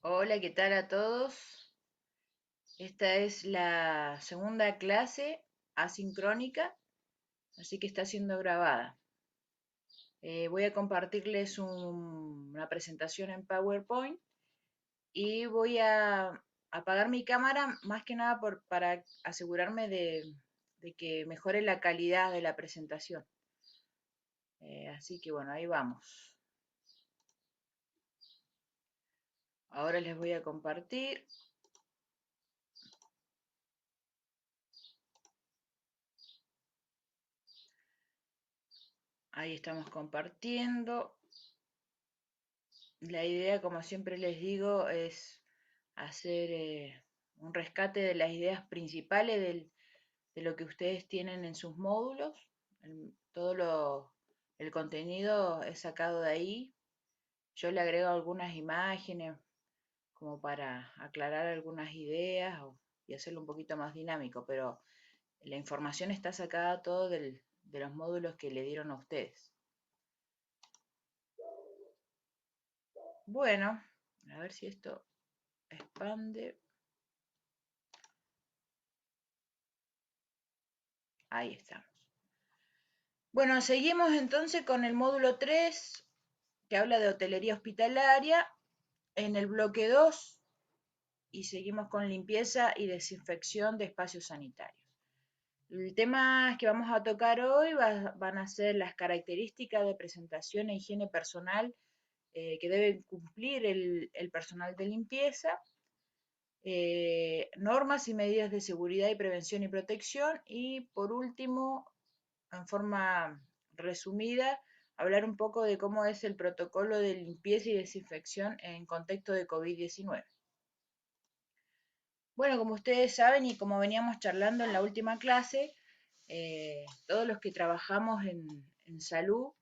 Hola, ¿qué tal a todos? Esta es la segunda clase asincrónica, así que está siendo grabada. Voy a compartirles una presentación en PowerPoint y voy a apagar mi cámara más que nada para asegurarme de que mejore la calidad de la presentación. Así que bueno, ahí vamos. Ahora les voy a compartir. Ahí estamos compartiendo. La idea, como siempre les digo, es hacer un rescate de las ideas principales de lo que ustedes tienen en sus módulos. El contenido es sacado de ahí. Yo le agrego algunas imágenes como para aclarar algunas ideas y hacerlo un poquito más dinámico, pero la información está sacada todo de los módulos que le dieron a ustedes. Bueno, a ver si esto expande. Ahí estamos. Bueno, seguimos entonces con el módulo 3 que habla de hotelería hospitalaria, en el bloque 2 y seguimos con limpieza y desinfección de espacios sanitarios. El tema que vamos a tocar hoy van a ser las características de presentación e higiene personal que deben cumplir el personal de limpieza, normas y medidas de seguridad y prevención y protección, y por último, en forma resumida, hablar un poco de cómo es el protocolo de limpieza y desinfección en contexto de COVID-19. Bueno, como ustedes saben y como veníamos charlando en la última clase, todos los que trabajamos en salud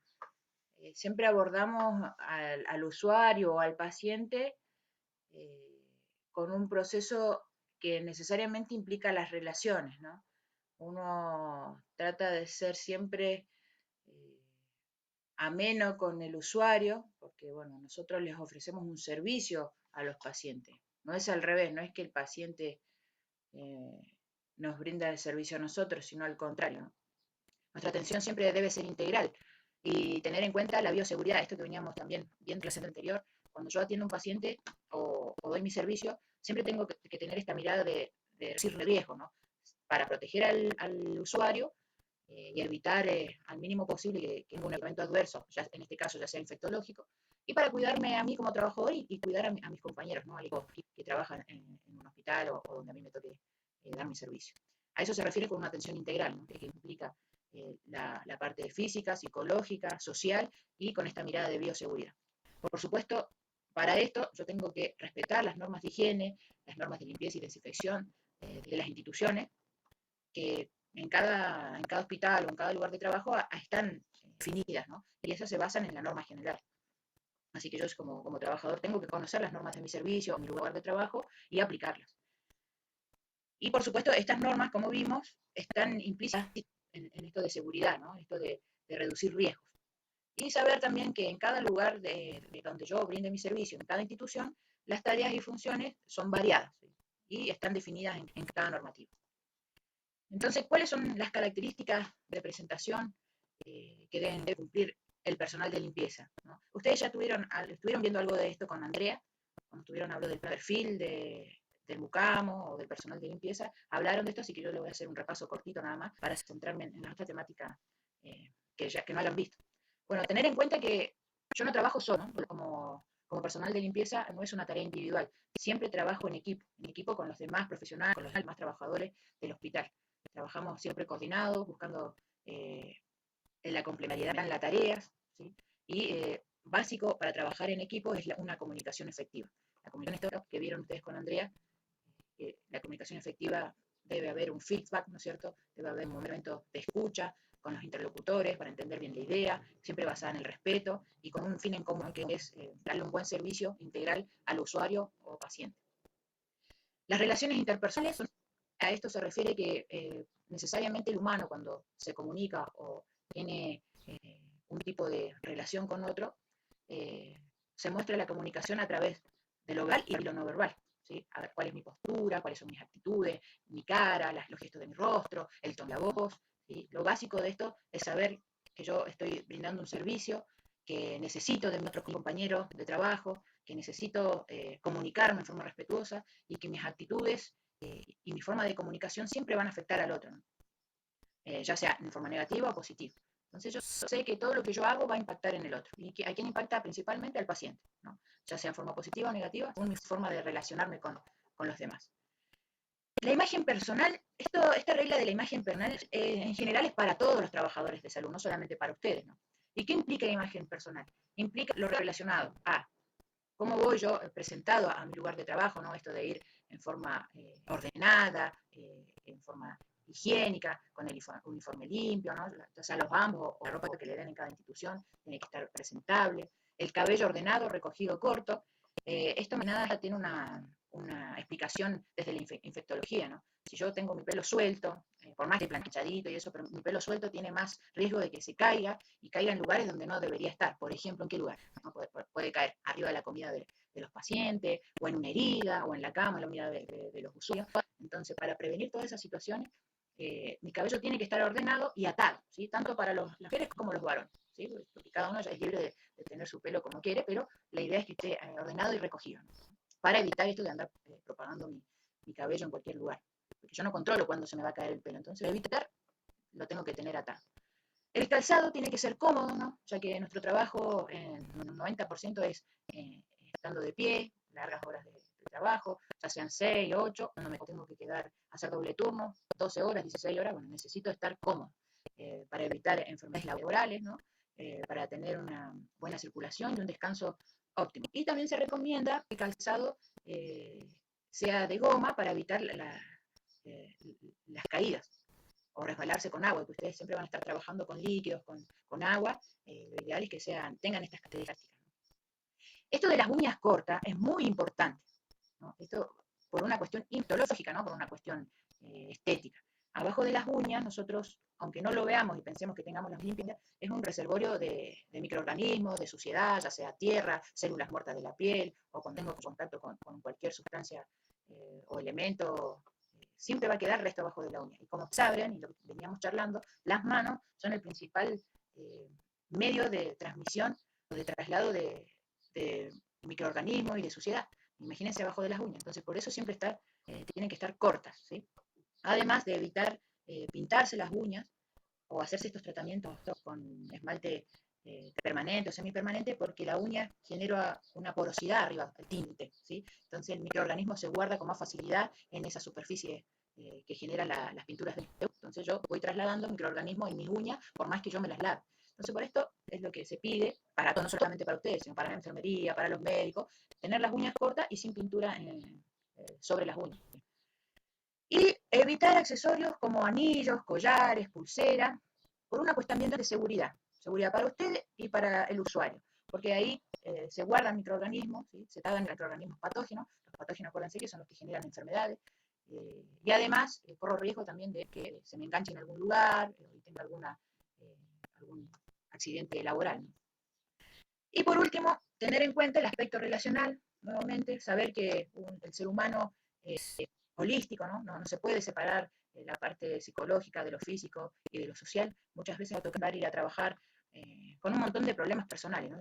siempre abordamos al usuario o al paciente eh, con un proceso que necesariamente implica las relaciones, ¿no? Uno trata de ser siempre eh, ameno con el usuario, porque bueno, nosotros les ofrecemos un servicio a los pacientes. No es al revés, no es que el paciente eh, nos brinda el servicio a nosotros, sino al contrario, ¿no? Nuestra atención siempre debe ser integral y tener en cuenta la bioseguridad, esto que veníamos también viendo en la clase anterior. Cuando yo atiendo a un paciente o doy mi servicio, siempre tengo que tener esta mirada de reducir riesgo, ¿no? Para proteger al usuario y evitar al mínimo posible que tenga un evento adverso, ya, en este caso ya sea infectológico, y para cuidarme a mí como trabajador y cuidar a mis compañeros, ¿no? Que trabajan en un hospital o donde a mí me toque dar mi servicio. A eso se refiere con una atención integral, ¿no? Que implica la parte física, psicológica, social y con esta mirada de bioseguridad. Por supuesto, para esto yo tengo que respetar las normas de higiene, las normas de limpieza y desinfección de las instituciones, que en cada hospital o en cada lugar de trabajo están definidas, ¿no? Y esas se basan en la norma general. Así que yo como trabajador tengo que conocer las normas de mi servicio, mi lugar de trabajo y aplicarlas. Y por supuesto, estas normas, como vimos, están implícitas en esto de seguridad, ¿no? Esto de reducir riesgos. Y saber también que en cada lugar de donde yo brinde mi servicio, en cada institución, las tareas y funciones son variadas, ¿sí? Y están definidas en cada normativa. Entonces, ¿cuáles son las características de presentación que deben de cumplir el personal de limpieza, ¿no? Ustedes ya estuvieron viendo algo de esto con Andrea, cuando estuvieron hablando del perfil del mucamo o del personal de limpieza, hablaron de esto, así que yo le voy a hacer un repaso cortito nada más para centrarme en esta temática que no hayan visto. Bueno, tener en cuenta que yo no trabajo solo, ¿no? Como personal de limpieza no es una tarea individual, siempre trabajo en equipo con los demás profesionales, con los demás trabajadores del hospital. Trabajamos siempre coordinados, buscando la complementariedad en las tareas, ¿sí? Y básico para trabajar en equipo es una comunicación efectiva. La comunicación efectiva que vieron ustedes con Andrea, la comunicación efectiva debe haber un feedback, ¿no es cierto? Debe haber un momento de escucha con los interlocutores para entender bien la idea, siempre basada en el respeto y con un fin en común que es darle un buen servicio integral al usuario o paciente. Las relaciones interpersonales, a esto se refiere que necesariamente el humano cuando se comunica o tiene un tipo de relación con otro, se muestra la comunicación a través lo verbal y lo no verbal. ¿Sí? A ver cuál es mi postura, cuáles son mis actitudes, mi cara, los gestos de mi rostro, el tono de la voz. ¿Sí? Lo básico de esto es saber que yo estoy brindando un servicio, que necesito de mi otro compañero de trabajo, que necesito comunicarme en forma respetuosa y que mis actitudes y mi forma de comunicación siempre van a afectar al otro, ¿no? Ya sea en forma negativa o positiva. Entonces yo sé que todo lo que yo hago va a impactar en el otro. ¿Y a quién impacta? Principalmente al paciente, ¿no? Ya sea en forma positiva o negativa, según mi forma de relacionarme con los demás. La imagen personal, esta regla de la imagen personal en general es para todos los trabajadores de salud, no solamente para ustedes, ¿no? ¿Y qué implica imagen personal? Implica lo relacionado a cómo voy yo presentado a mi lugar de trabajo, ¿no? Esto de ir en forma ordenada, en forma higiénica, con el uniforme limpio, ¿no? O sea, los ambos o la ropa que le den en cada institución tiene que estar presentable, el cabello ordenado, recogido corto. Esto más nada tiene una explicación desde la infectología, ¿no? Si yo tengo mi pelo suelto, por más que planchadito y eso, pero mi pelo suelto tiene más riesgo de que se caiga y caiga en lugares donde no debería estar. Por ejemplo, ¿en qué lugar? ¿No? Puede caer arriba de la comida de los pacientes, o en una herida, o en la cama, en la unidad de los usuarios. Entonces, para prevenir todas esas situaciones, mi cabello tiene que estar ordenado y atado, ¿sí? Tanto para las mujeres como los varones, ¿sí? Porque cada uno ya es libre de tener su pelo como quiere, pero la idea es que esté ordenado y recogido, ¿no? Para evitar esto de andar propagando mi cabello en cualquier lugar. Porque yo no controlo cuándo se me va a caer el pelo, entonces evitar lo tengo que tener atado. El calzado tiene que ser cómodo, ¿no? Ya que nuestro trabajo en un 90% es estando de pie, largas horas de trabajo, ya sean 6, 8, cuando me tengo que quedar a hacer doble turno, 12 horas, 16 horas, bueno, necesito estar cómodo para evitar enfermedades laborales, ¿no? Para tener una buena circulación y un descanso óptimo. Y también se recomienda que el calzado sea de goma para evitar las caídas o resbalarse con agua, que ustedes siempre van a estar trabajando con líquidos, con agua, lo ideal es que tengan estas características. Esto de las uñas cortas es muy importante, ¿no? Esto por una cuestión histológica, ¿no? Por una cuestión estética. Abajo de las uñas, nosotros, aunque no lo veamos y pensemos que tengamos las limpias, es un reservorio de microorganismos, de suciedad, ya sea tierra, células muertas de la piel, o cuando tengo contacto con cualquier sustancia o elemento, siempre va a quedar resto abajo de la uña. Y como saben, y lo veníamos charlando, las manos son el principal medio de transmisión o de traslado de microorganismos y de suciedad. Imagínense abajo de las uñas. Entonces, por eso siempre tienen que estar cortas, ¿sí? Además de evitar pintarse las uñas o hacerse estos tratamientos con esmalte permanente o semipermanente, porque la uña genera una porosidad arriba, el tinte, ¿sí? Entonces el microorganismo se guarda con más facilidad en esa superficie que generan las pinturas del dedo. Entonces yo voy trasladando microorganismos en mis uñas por más que yo me las lave. Entonces por esto es lo que se pide para todos, no solamente para ustedes, sino para la enfermería, para los médicos, tener las uñas cortas y sin pintura sobre las uñas. Y evitar accesorios como anillos, collares, pulseras, por una cuestión también de seguridad. Seguridad para ustedes y para el usuario. Porque ahí se guardan microorganismos, ¿sí? Se tagan microorganismos patógenos. Los patógenos, acuérdense que son los que generan enfermedades. Y además, corro riesgo también de que se me enganche en algún lugar y tenga algún accidente laboral, ¿no? Y por último, tener en cuenta el aspecto relacional, nuevamente, saber que el ser humano es holístico, ¿no? No se puede separar la parte psicológica de lo físico y de lo social. Muchas veces va a tocar ir a trabajar con un montón de problemas personales, ¿no?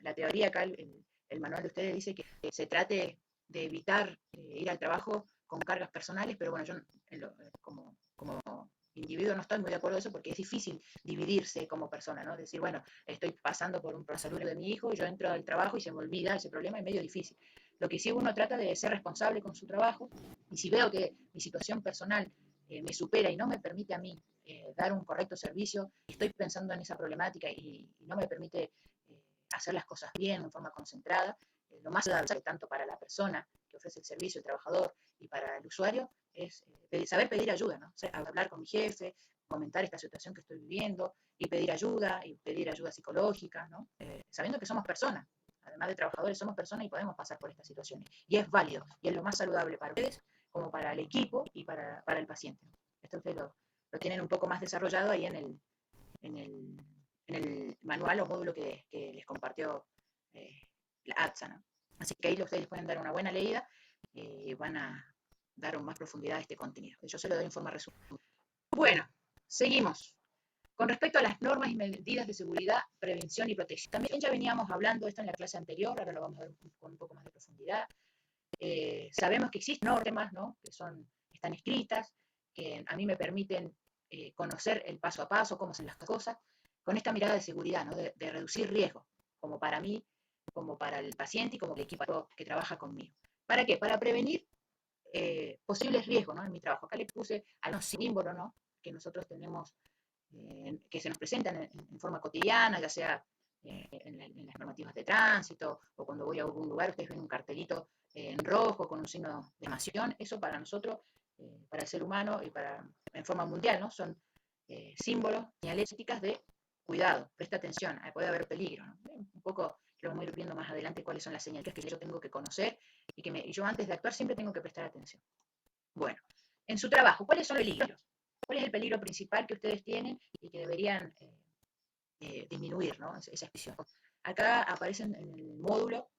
La teoría acá, el manual de ustedes dice que se trate de evitar ir al trabajo con cargas personales, pero bueno, yo como individuo no estoy muy de acuerdo con eso porque es difícil dividirse como persona, ¿no? Decir, bueno, estoy pasando por un proceso de mi hijo y yo entro al trabajo y se me olvida ese problema, es medio difícil. Lo que sí uno trata de ser responsable con su trabajo y si veo que mi situación personal me supera y no me permite a mí dar un correcto servicio, estoy pensando en esa problemática y no me permite hacer las cosas bien, en forma concentrada, lo más saludable tanto para la persona que ofrece el servicio, el trabajador, y para el usuario, es saber pedir ayuda, ¿no? O sea, hablar con mi jefe, comentar esta situación que estoy viviendo y pedir ayuda psicológica, ¿no? Sabiendo que somos personas, además de trabajadores, somos personas y podemos pasar por estas situaciones. Y es válido, y es lo más saludable para ustedes, como para el equipo y para el paciente. Esto ustedes lo tienen un poco más desarrollado ahí en el manual o módulo que les compartió la ATSA, ¿no? Así que ahí ustedes pueden dar una buena leída y van a dar más profundidad a este contenido. Yo se lo doy en forma resumida. Bueno, seguimos. Con respecto a las normas y medidas de seguridad, prevención y protección, también ya veníamos hablando esto en la clase anterior, ahora lo vamos a ver con un poco más de profundidad. Sabemos que existen normas, ¿no? Que están escritas, que a mí me permiten conocer el paso a paso, cómo son las cosas, con esta mirada de seguridad, ¿no? De reducir riesgos, como para mí, como para el paciente y como el equipo que trabaja conmigo. ¿Para qué? Para prevenir posibles riesgos, ¿no? En mi trabajo. Acá le puse algunos símbolos, ¿no? Que nosotros tenemos, que se nos presentan en forma cotidiana, ya sea en las normativas de tránsito o cuando voy a algún lugar, ustedes ven un cartelito en rojo con un signo de nación. Eso para nosotros, para el ser humano y en forma mundial, ¿no? Son símbolos, señales éticas de cuidado, presta atención, puede haber peligro, ¿no? Un poco lo vamos a ir viendo más adelante cuáles son las señales que yo tengo que conocer y yo antes de actuar siempre tengo que prestar atención. Bueno, en su trabajo, ¿cuáles son los peligros? ¿Cuál es el peligro principal que ustedes tienen y que deberían disminuir, ¿no? Esa expresión? Acá aparece en el módulo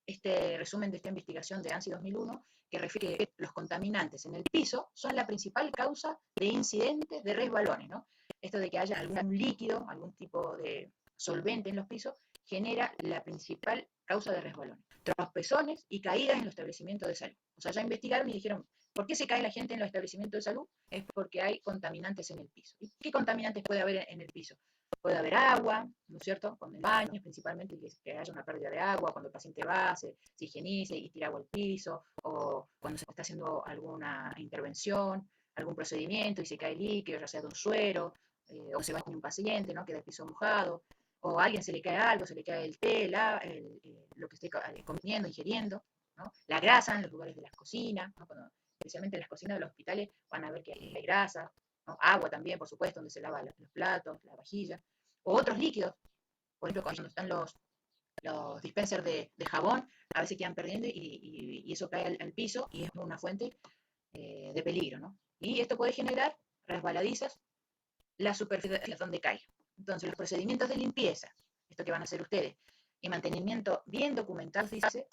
este resumen de esta investigación de ANSI 2001 que refiere que los contaminantes en el piso son la principal causa de incidentes de resbalones, ¿no? Esto de que haya algún líquido, algún tipo de solvente en los pisos, genera la principal causa de resbalones. Tropezones y caídas en los establecimientos de salud. O sea, ya investigaron y dijeron, ¿por qué se cae la gente en los establecimientos de salud? Es porque hay contaminantes en el piso. ¿Y qué contaminantes puede haber en el piso? Puede haber agua, ¿no es cierto? Con el baño, principalmente, que haya una pérdida de agua, cuando el paciente va, se higienice y tira agua al piso, o cuando se está haciendo alguna intervención, algún procedimiento y se cae líquido, ya sea de un suero, o se va con un paciente, ¿no? Queda el piso mojado, o a alguien se le cae algo, se le cae el té, lo que esté comiendo, ingiriendo, ¿no? La grasa en los lugares de las cocinas, ¿no? Especialmente en las cocinas de los hospitales van a ver que hay grasa, ¿no? Agua también, por supuesto, donde se lava los platos, la vajilla, o otros líquidos, por ejemplo, cuando están los dispensers de jabón, a veces quedan perdiendo y eso cae al piso y es una fuente de peligro, ¿no? Y esto puede generar resbaladizas la superficie donde cae. Entonces, los procedimientos de limpieza, esto que van a hacer ustedes, y mantenimiento bien documentado, dice,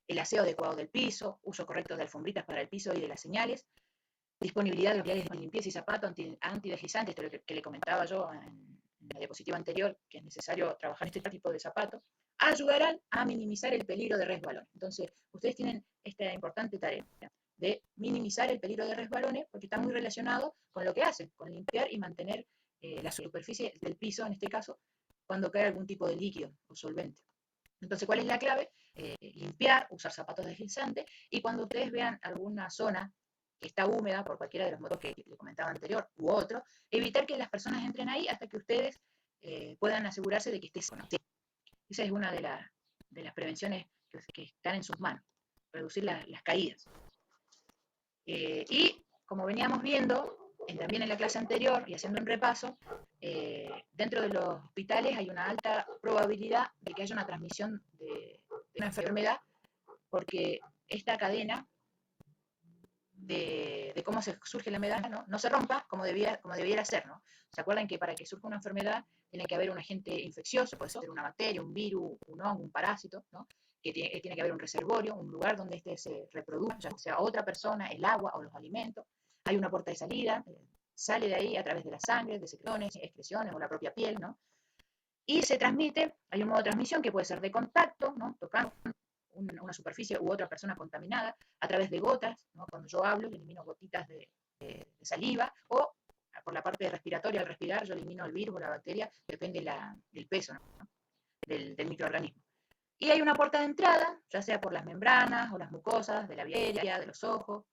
el aseo adecuado del piso, uso correcto de alfombritas para el piso y de las señales, disponibilidad de materiales de limpieza y zapatos antideslizantes, esto es lo que le comentaba yo en la diapositiva anterior, que es necesario trabajar este tipo de zapatos, ayudarán a minimizar el peligro de resbalón. Entonces, ustedes tienen esta importante tarea de minimizar el peligro de resbalones porque está muy relacionado con lo que hacen, con limpiar y mantener la superficie del piso, en este caso, cuando cae algún tipo de líquido o solvente. Entonces, ¿cuál es la clave? Limpiar, usar zapatos deslizantes y cuando ustedes vean alguna zona que está húmeda por cualquiera de los motivos que le comentaba anterior u otro, evitar que las personas entren ahí hasta que ustedes puedan asegurarse de que esté sano. Esa es una de las prevenciones que están en sus manos, reducir las caídas. Y como veníamos viendo también en la clase anterior y haciendo un repaso, dentro de los hospitales hay una alta probabilidad de que haya una transmisión de una enfermedad porque esta cadena de cómo se surge la enfermedad no se rompa como debiera ser, ¿no? ¿Se acuerdan que para que surja una enfermedad tiene que haber un agente infeccioso, puede ser una bacteria, un virus, un hongo, un parásito, ¿no? Que tiene que haber un reservorio, un lugar donde este se reproduzca, ya sea otra persona, el agua o los alimentos. Hay una puerta de salida, sale de ahí a través de la sangre, de secreciones, excreciones o la propia piel, ¿no? Y se transmite, hay un modo de transmisión que puede ser de contacto, ¿no? Tocando una superficie u otra persona contaminada a través de gotas, ¿no? Cuando yo hablo, elimino gotitas de saliva, o por la parte respiratoria, al respirar, yo elimino el virus o la bacteria, depende del peso, ¿no? del microorganismo. Y hay una puerta de entrada, ya sea por las membranas o las mucosas de la vía aérea, de los ojos,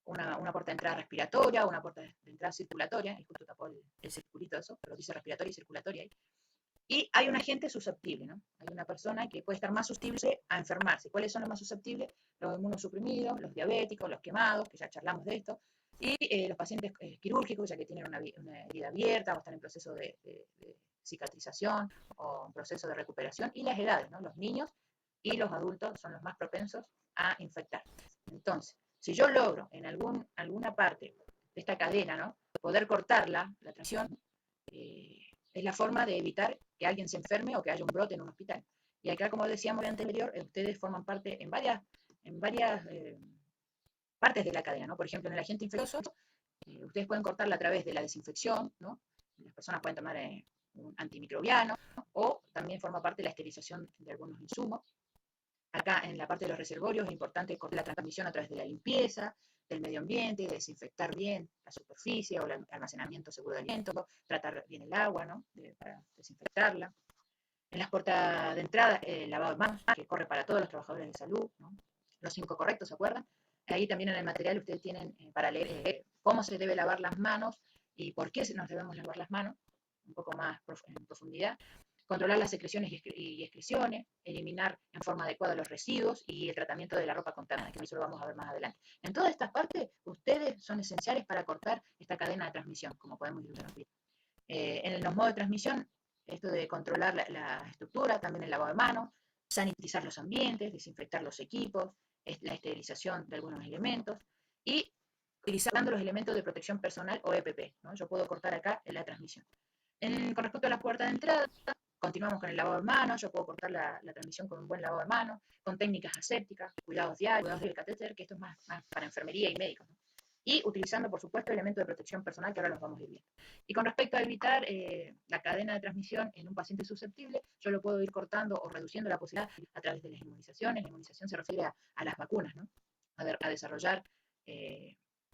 una puerta de entrada respiratoria, una puerta de entrada circulatoria, y justo tapó el circulito eso, pero dice respiratoria y circulatoria ahí. Y hay un agente susceptible, ¿no? Hay una persona que puede estar más susceptible a enfermarse. ¿Cuáles son los más susceptibles? Los inmunosuprimidos, los diabéticos, los quemados, que ya charlamos de esto, y los pacientes quirúrgicos, ya que tienen una herida abierta o están en proceso de cicatrización o en proceso de recuperación, y las edades, ¿no? Los niños y los adultos son los más propensos a infectar. Entonces, si yo logro en alguna parte de esta cadena, ¿no? Poder cortarla, la transmisión, es la forma de evitar que alguien se enferme o que haya un brote en un hospital. Y acá, como decíamos en anterior, ustedes forman parte en varias partes de la cadena, ¿no? Por ejemplo, en el agente infeccioso, ustedes pueden cortarla a través de la desinfección, ¿no? Las personas pueden tomar un antimicrobiano, ¿no? O también forma parte de la esterilización de algunos insumos. Acá en la parte de los reservorios es importante cortar la transmisión a través de la limpieza del medio ambiente, desinfectar bien la superficie o el almacenamiento seguro de alimentos, tratar bien el agua, ¿no? Para desinfectarla. En las puertas de entrada, el lavado de manos, que corre para todos los trabajadores de salud, ¿no? Los 5 correctos, ¿se acuerdan? Ahí también en el material ustedes tienen para leer cómo se debe lavar las manos y por qué nos debemos lavar las manos, un poco más en profundidad. Controlar las secreciones y excreciones, eliminar en forma adecuada los residuos y el tratamiento de la ropa contaminada, que eso lo vamos a ver más adelante. En todas estas partes, ustedes son esenciales para cortar esta cadena de transmisión, como podemos ir viendo. En los modos de transmisión, esto de controlar la estructura, también el lavado de manos, sanitizar los ambientes, desinfectar los equipos, la esterilización de algunos elementos y utilizando los elementos de protección personal o EPP, ¿no? Yo puedo cortar acá en la transmisión. Con respecto a la puerta de entrada, continuamos con el lavado de manos, yo puedo cortar la transmisión con un buen lavado de manos, con técnicas asépticas, cuidados diarios, cuidados del catéter, que esto es más para enfermería y médicos, ¿no? Y utilizando, por supuesto, elementos de protección personal, que ahora los vamos a ir viendo. Y con respecto a evitar la cadena de transmisión en un paciente susceptible, yo lo puedo ir cortando o reduciendo la posibilidad a través de las inmunizaciones. La inmunización se refiere a las vacunas, ¿no? A desarrollar,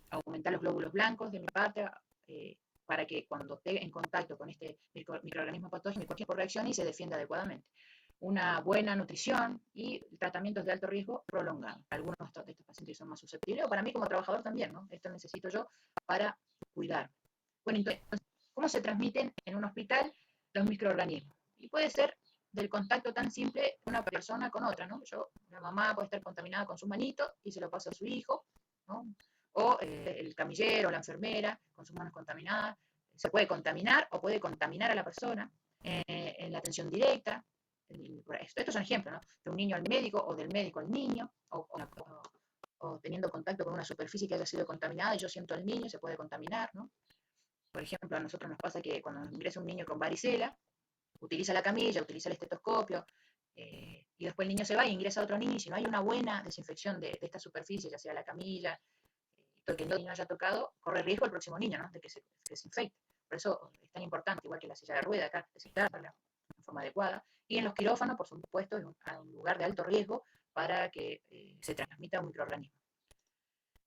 aumentar los glóbulos blancos de mi parte, para que cuando esté en contacto con este microorganismo patógeno, cualquier reaccione y se defienda adecuadamente. Una buena nutrición y tratamientos de alto riesgo prolongado. Algunos de estos pacientes son más susceptibles, o para mí como trabajador también, ¿no? Esto necesito yo para cuidar. Bueno, entonces, ¿cómo se transmiten en un hospital los microorganismos? Y puede ser del contacto tan simple de una persona con otra, ¿no? La mamá puede estar contaminada con sus manitos y se lo pasa a su hijo, ¿no? O el camillero, la enfermera, con sus manos contaminadas, se puede contaminar o puede contaminar a la persona en la atención directa. Estos son ejemplos, ¿no? De un niño al médico o del médico al niño, o teniendo contacto con una superficie que haya sido contaminada y yo siento al niño, se puede contaminar, ¿no? Por ejemplo, a nosotros nos pasa que cuando ingresa un niño con varicela, utiliza la camilla, utiliza el estetoscopio, y después el niño se va y ingresa otro niño, y si no hay una buena desinfección de esta superficie, ya sea la camilla, todo que el niño haya tocado, corre riesgo el próximo niño, ¿no? De que se infecte. Por eso es tan importante, igual que la silla de rueda, acá, desinfectarla de forma adecuada. Y en los quirófanos, por supuesto, es un lugar de alto riesgo para que se transmita un microorganismo.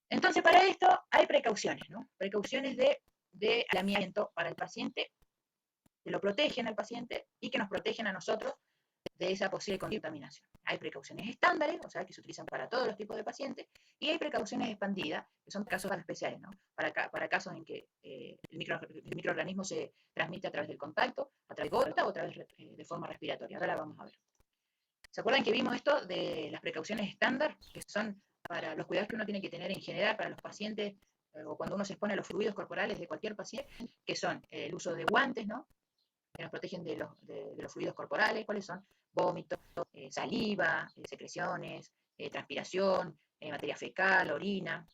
Entonces, para esto hay precauciones, ¿no? Precauciones de aislamiento para el paciente, que lo protegen al paciente y que nos protegen a nosotros de esa posible contaminación. Hay precauciones estándares, o sea, que se utilizan para todos los tipos de pacientes, y hay precauciones expandidas, que son casos especiales, ¿no? Para casos en que el microorganismo se transmite a través del contacto, a través de gota o a través de forma respiratoria. Ahora la vamos a ver. ¿Se acuerdan que vimos esto de las precauciones estándar, que son para los cuidados que uno tiene que tener en general para los pacientes, o cuando uno se expone a los fluidos corporales de cualquier paciente, que son el uso de guantes, ¿no? Que nos protegen de los fluidos corporales, cuáles son vómito, saliva, secreciones, transpiración, materia fecal, orina,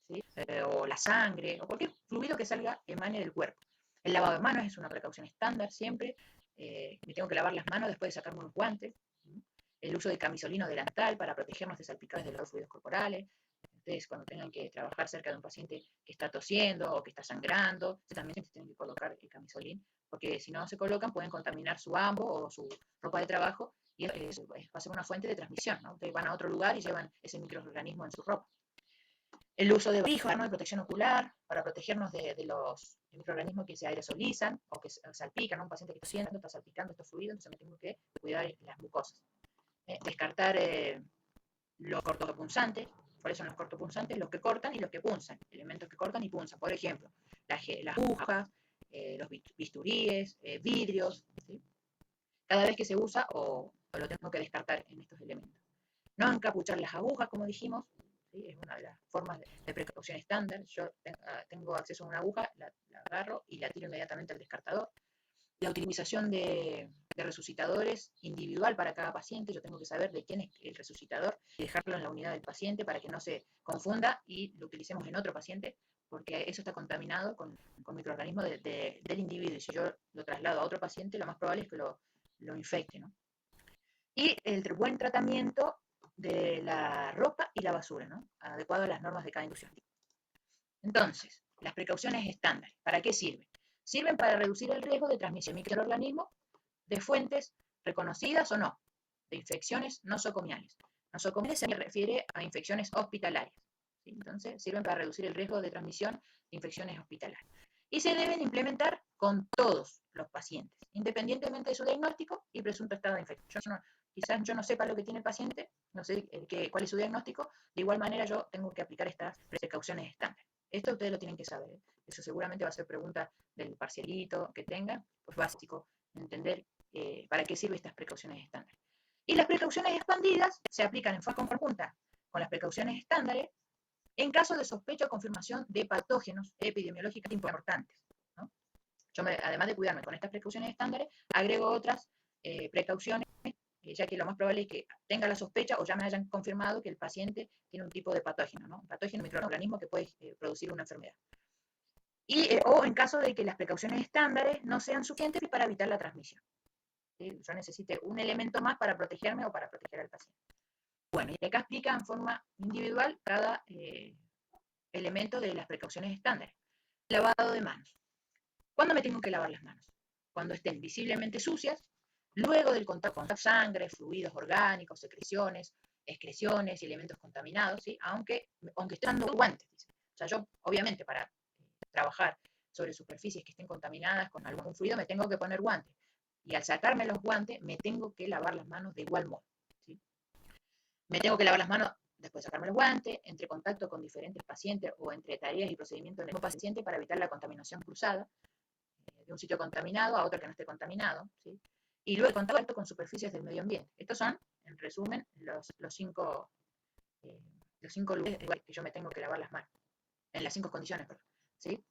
¿sí? O la sangre, o cualquier fluido que salga, emane del cuerpo. El lavado de manos es una precaución estándar siempre. Me tengo que lavar las manos después de sacarme unos guantes. ¿Sí? El uso de camisolino delantal para protegernos de salpicaduras de los fluidos corporales. Ustedes cuando tengan que trabajar cerca de un paciente que está tosiendo o que está sangrando, también se tienen que colocar el camisolín, porque si no se colocan pueden contaminar su ambo o su ropa de trabajo y va a ser una fuente de transmisión, ¿no? Ustedes van a otro lugar y llevan ese microorganismo en su ropa. El uso de barbijo, ¿no? De protección ocular para protegernos de los microorganismos que se aerosolizan o que salpican, ¿no? Un paciente que está tosiendo, está salpicando estos fluidos, entonces me tengo que cuidar las mucosas. Descartar los cortopunzantes. ¿Cuáles son los cortopunzantes? Los que cortan y los que punzan, elementos que cortan y punzan. Por ejemplo, las agujas, los bisturíes, vidrios, ¿sí? Cada vez que se usa o lo tengo que descartar en estos elementos. No encapuchar las agujas, como dijimos, ¿sí? Es una de las formas de precaución estándar. Yo tengo acceso a una aguja, la agarro y la tiro inmediatamente al descartador. La utilización de resucitadores individual para cada paciente. Yo tengo que saber de quién es el resucitador y dejarlo en la unidad del paciente para que no se confunda y lo utilicemos en otro paciente, porque eso está contaminado con microorganismos del individuo, y si yo lo traslado a otro paciente, lo más probable es que lo infecte, ¿no? y el buen tratamiento de la ropa y la basura, ¿no? Adecuado a las normas de cada industria. Entonces, las precauciones estándares, ¿para qué sirven? Sirven para reducir el riesgo de transmisión de microorganismos de fuentes reconocidas o no, de infecciones nosocomiales. Nosocomiales se refiere a infecciones hospitalarias. ¿Sí? Entonces, sirven para reducir el riesgo de transmisión de infecciones hospitalarias. Y se deben implementar con todos los pacientes, independientemente de su diagnóstico y presunto estado de infección. Quizás yo no sepa lo que tiene el paciente, no sé cuál es su diagnóstico, de igual manera yo tengo que aplicar estas precauciones estándar. Esto ustedes lo tienen que saber. Eso seguramente va a ser pregunta del parcialito que tengan, pues básico, entender para qué sirven estas precauciones estándar. Y las precauciones expandidas se aplican en forma conjunta con las precauciones estándares en caso de sospecha o confirmación de patógenos epidemiológicamente importantes, ¿no? Además de cuidarme con estas precauciones estándares, agrego otras precauciones, ya que lo más probable es que tenga la sospecha o ya me hayan confirmado que el paciente tiene un tipo de patógeno, ¿no? Un patógeno, microorganismo que puede producir una enfermedad. O en caso de que las precauciones estándares no sean suficientes para evitar la transmisión. ¿Sí? Yo necesite un elemento más para protegerme o para proteger al paciente. Bueno, y acá explica en forma individual cada elemento de las precauciones estándares. Lavado de manos. ¿Cuándo me tengo que lavar las manos? Cuando estén visiblemente sucias, luego del contacto con sangre, fluidos orgánicos, secreciones, excreciones y elementos contaminados, ¿sí? aunque esté dando guantes. Dice. O sea, yo obviamente para trabajar sobre superficies que estén contaminadas con algún fluido me tengo que poner guantes. Y al sacarme los guantes me tengo que lavar las manos de igual modo. ¿Sí? Me tengo que lavar las manos después de sacarme los guantes, entre contacto con diferentes pacientes o entre tareas y procedimientos del mismo paciente para evitar la contaminación cruzada de un sitio contaminado a otro que no esté contaminado, ¿sí? Y luego el contacto con superficies del medio ambiente. Estos son, en resumen, los cinco lugares que yo me tengo que lavar las manos, en las 5 condiciones, perdón, ¿sí?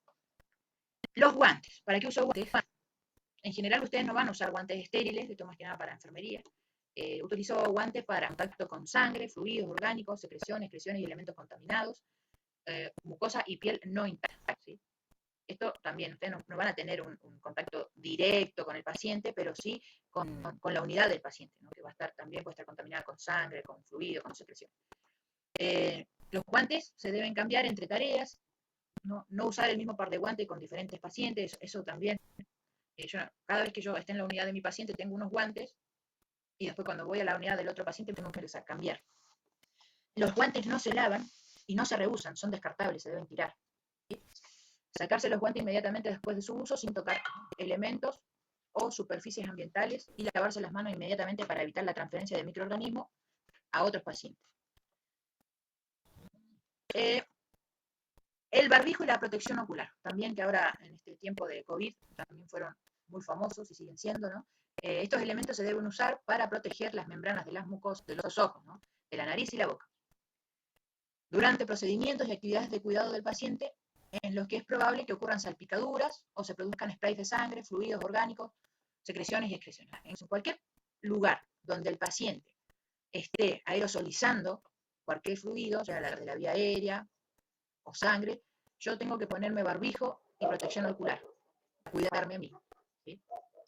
Los guantes. ¿Para qué uso guantes? En general ustedes no van a usar guantes estériles, esto más que nada para enfermería. Utilizo guantes para contacto con sangre, fluidos orgánicos, secreciones, excreciones y elementos contaminados, mucosa y piel no intacta, ¿sí? Esto también, ustedes no van a tener un contacto directo con el paciente, pero sí con la unidad del paciente, ¿no? Que va a estar, también puede estar contaminada con sangre, con fluido, con secreción. Los guantes se deben cambiar entre tareas, no usar el mismo par de guantes con diferentes pacientes, eso también. Cada vez que yo esté en la unidad de mi paciente tengo unos guantes y después cuando voy a la unidad del otro paciente tengo que cambiar. Los guantes no se lavan y no se reusan, son descartables, se deben tirar. ¿Sí? Sacarse los guantes inmediatamente después de su uso sin tocar elementos o superficies ambientales y lavarse las manos inmediatamente para evitar la transferencia de microorganismos a otros pacientes. El barbijo y la protección ocular, también que ahora en este tiempo de COVID también fueron muy famosos y siguen siendo, ¿no? Estos elementos se deben usar para proteger las membranas de las mucosas de los ojos, ¿no? De la nariz y la boca. Durante procedimientos y actividades de cuidado del paciente, en los que es probable que ocurran salpicaduras o se produzcan sprays de sangre, fluidos orgánicos, secreciones y excreciones. En cualquier lugar donde el paciente esté aerosolizando cualquier fluido, sea de la vía aérea o sangre, yo tengo que ponerme barbijo y protección ocular, para cuidarme a mí. ¿Sí?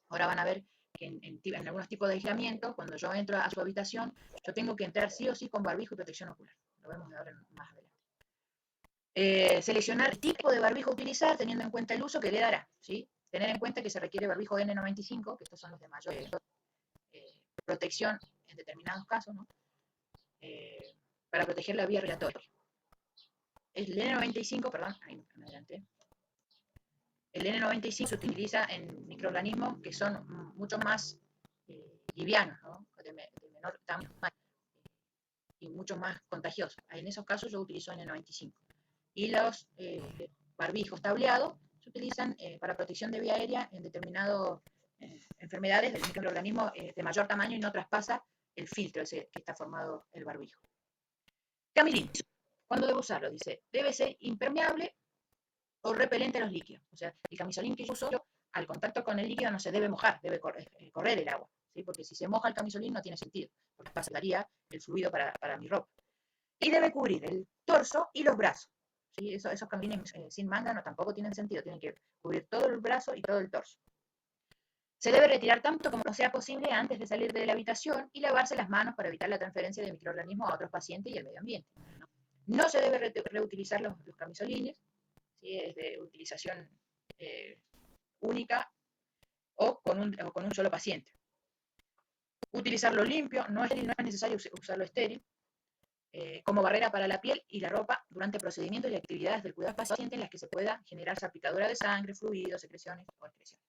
Ahora van a ver que en algunos tipos de aislamiento, cuando yo entro a su habitación, yo tengo que entrar sí o sí con barbijo y protección ocular. Lo vemos ahora más adelante. Seleccionar el tipo de barbijo a utilizar teniendo en cuenta el uso que le dará, ¿sí? Tener en cuenta que se requiere barbijo N95, que estos son los de mayor protección en determinados casos, ¿no? Para proteger la vía respiratoria. El N95, perdón, ahí me adelanté. El N95 se utiliza en microorganismos que son mucho más livianos, ¿no? de menor tamaño y mucho más contagiosos. En esos casos yo utilizo N95. Y los barbijos tableados se utilizan para protección de vía aérea en determinadas enfermedades del microorganismo de mayor tamaño y no traspasa el filtro ese que está formado el barbijo. Camilín. ¿Cuándo debo usarlo? Dice, debe ser impermeable o repelente a los líquidos. O sea, el camisolín que yo uso, al contacto con el líquido no se debe mojar, debe correr el agua. ¿Sí? Porque si se moja el camisolín no tiene sentido, porque pasaría el fluido para mi ropa. Y debe cubrir el torso y los brazos. ¿Sí? Esos camilines sin manga no tampoco tienen sentido, tienen que cubrir todo el brazo y todo el torso. Se debe retirar tanto como sea posible antes de salir de la habitación y lavarse las manos para evitar la transferencia de microorganismos a otros pacientes y al medio ambiente. No se debe reutilizar los camisolines, ¿sí? Es de utilización eh, única o con un solo paciente. Utilizarlo limpio, no es necesario usarlo estéril, como barrera para la piel y la ropa durante procedimientos y actividades del cuidado del paciente en las que se pueda generar salpicadura de sangre, fluidos, secreciones o excreciones.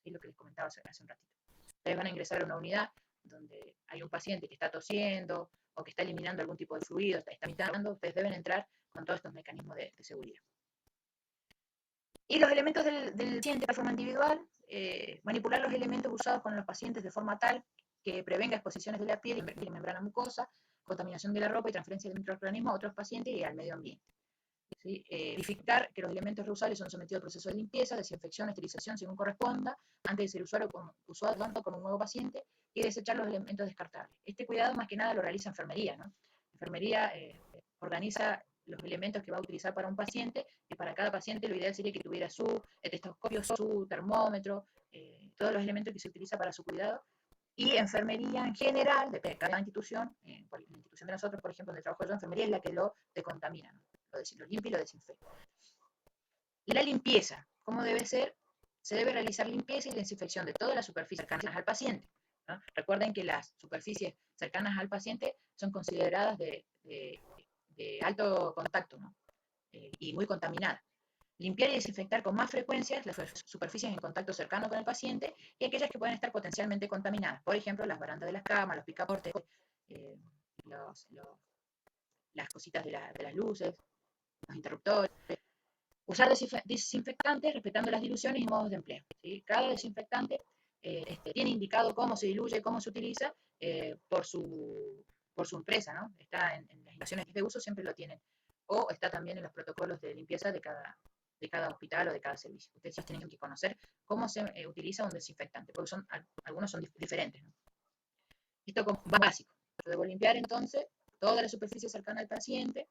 Es lo que les comentaba hace un ratito. Ustedes van a ingresar a una unidad donde hay un paciente que está tosiendo o que está eliminando algún tipo de fluido, está vomitando, ustedes deben entrar con todos estos mecanismos de seguridad. Y los elementos del paciente de forma individual, manipular los elementos usados con los pacientes de forma tal que prevenga exposiciones de la piel y membrana mucosa, contaminación de la ropa y transferencia de microorganismos a otros pacientes y al medio ambiente. ¿Sí? Verificar que los elementos reusables son sometidos a procesos de limpieza, desinfección, esterilización según corresponda, antes de ser usado como un nuevo paciente, y desechar los elementos descartables. Este cuidado más que nada lo realiza enfermería, ¿no? Enfermería organiza los elementos que va a utilizar para un paciente, y para cada paciente lo ideal sería que tuviera su estetoscopio, su termómetro, todos los elementos que se utiliza para su cuidado. Y enfermería en general, de cada institución, la institución de nosotros, por ejemplo, donde trabajo yo, enfermería es la que lo decontamina, ¿no? Lo limpia y lo desinfecta. La limpieza, ¿cómo debe ser? Se debe realizar limpieza y desinfección de todas las superficies cercanas al paciente, ¿no? Recuerden que las superficies cercanas al paciente son consideradas de alto contacto, ¿no? Y muy contaminadas. Limpiar y desinfectar con más frecuencia las superficies en contacto cercano con el paciente y aquellas que pueden estar potencialmente contaminadas. Por ejemplo, las barandas de las camas, los picaportes, eh, las cositas de las luces, los interruptores. Usar desinfectantes respetando las diluciones y modos de empleo, ¿sí? Cada desinfectante tiene indicado cómo se diluye, cómo se utiliza por su empresa, ¿no? Está en las indicaciones de uso, siempre lo tienen. O está también en los protocolos de limpieza de cada hospital o de cada servicio. Ustedes tienen que conocer cómo se utiliza un desinfectante, porque algunos son diferentes, ¿no? Esto como básico. Yo debo limpiar entonces toda la superficie cercana al paciente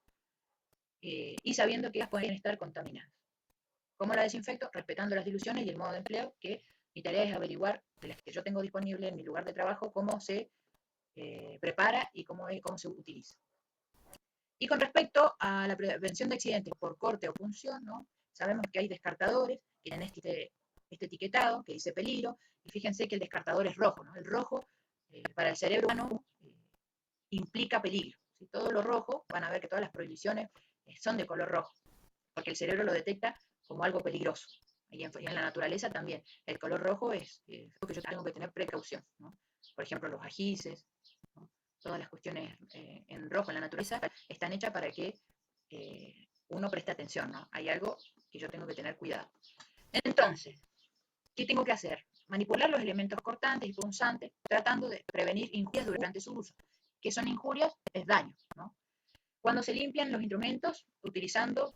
y sabiendo que ellas pueden estar contaminadas. ¿Cómo la desinfecto? Respetando las diluciones y el modo de empleo, que mi tarea es averiguar de las que yo tengo disponible en mi lugar de trabajo cómo se prepara y cómo se utiliza. Y con respecto a la prevención de accidentes por corte o punción, ¿no? Sabemos que hay descartadores que tienen este etiquetado que dice peligro, y fíjense que el descartador es rojo, ¿no? El rojo para el cerebro humano implica peligro, ¿sí? Todo lo rojo, van a ver que todas las prohibiciones son de color rojo, porque el cerebro lo detecta como algo peligroso. Y en la naturaleza también. El color rojo es que yo tengo que tener precaución, ¿no? Por ejemplo, los ajíes, ¿no? Todas las cuestiones en rojo en la naturaleza están hechas para que uno preste atención, ¿no? Hay algo que yo tengo que tener cuidado. Entonces, ¿qué tengo que hacer? Manipular los elementos cortantes y punzantes, tratando de prevenir injurias durante su uso. ¿Qué son injurias? Es daño, ¿no? Cuando se limpian los instrumentos utilizados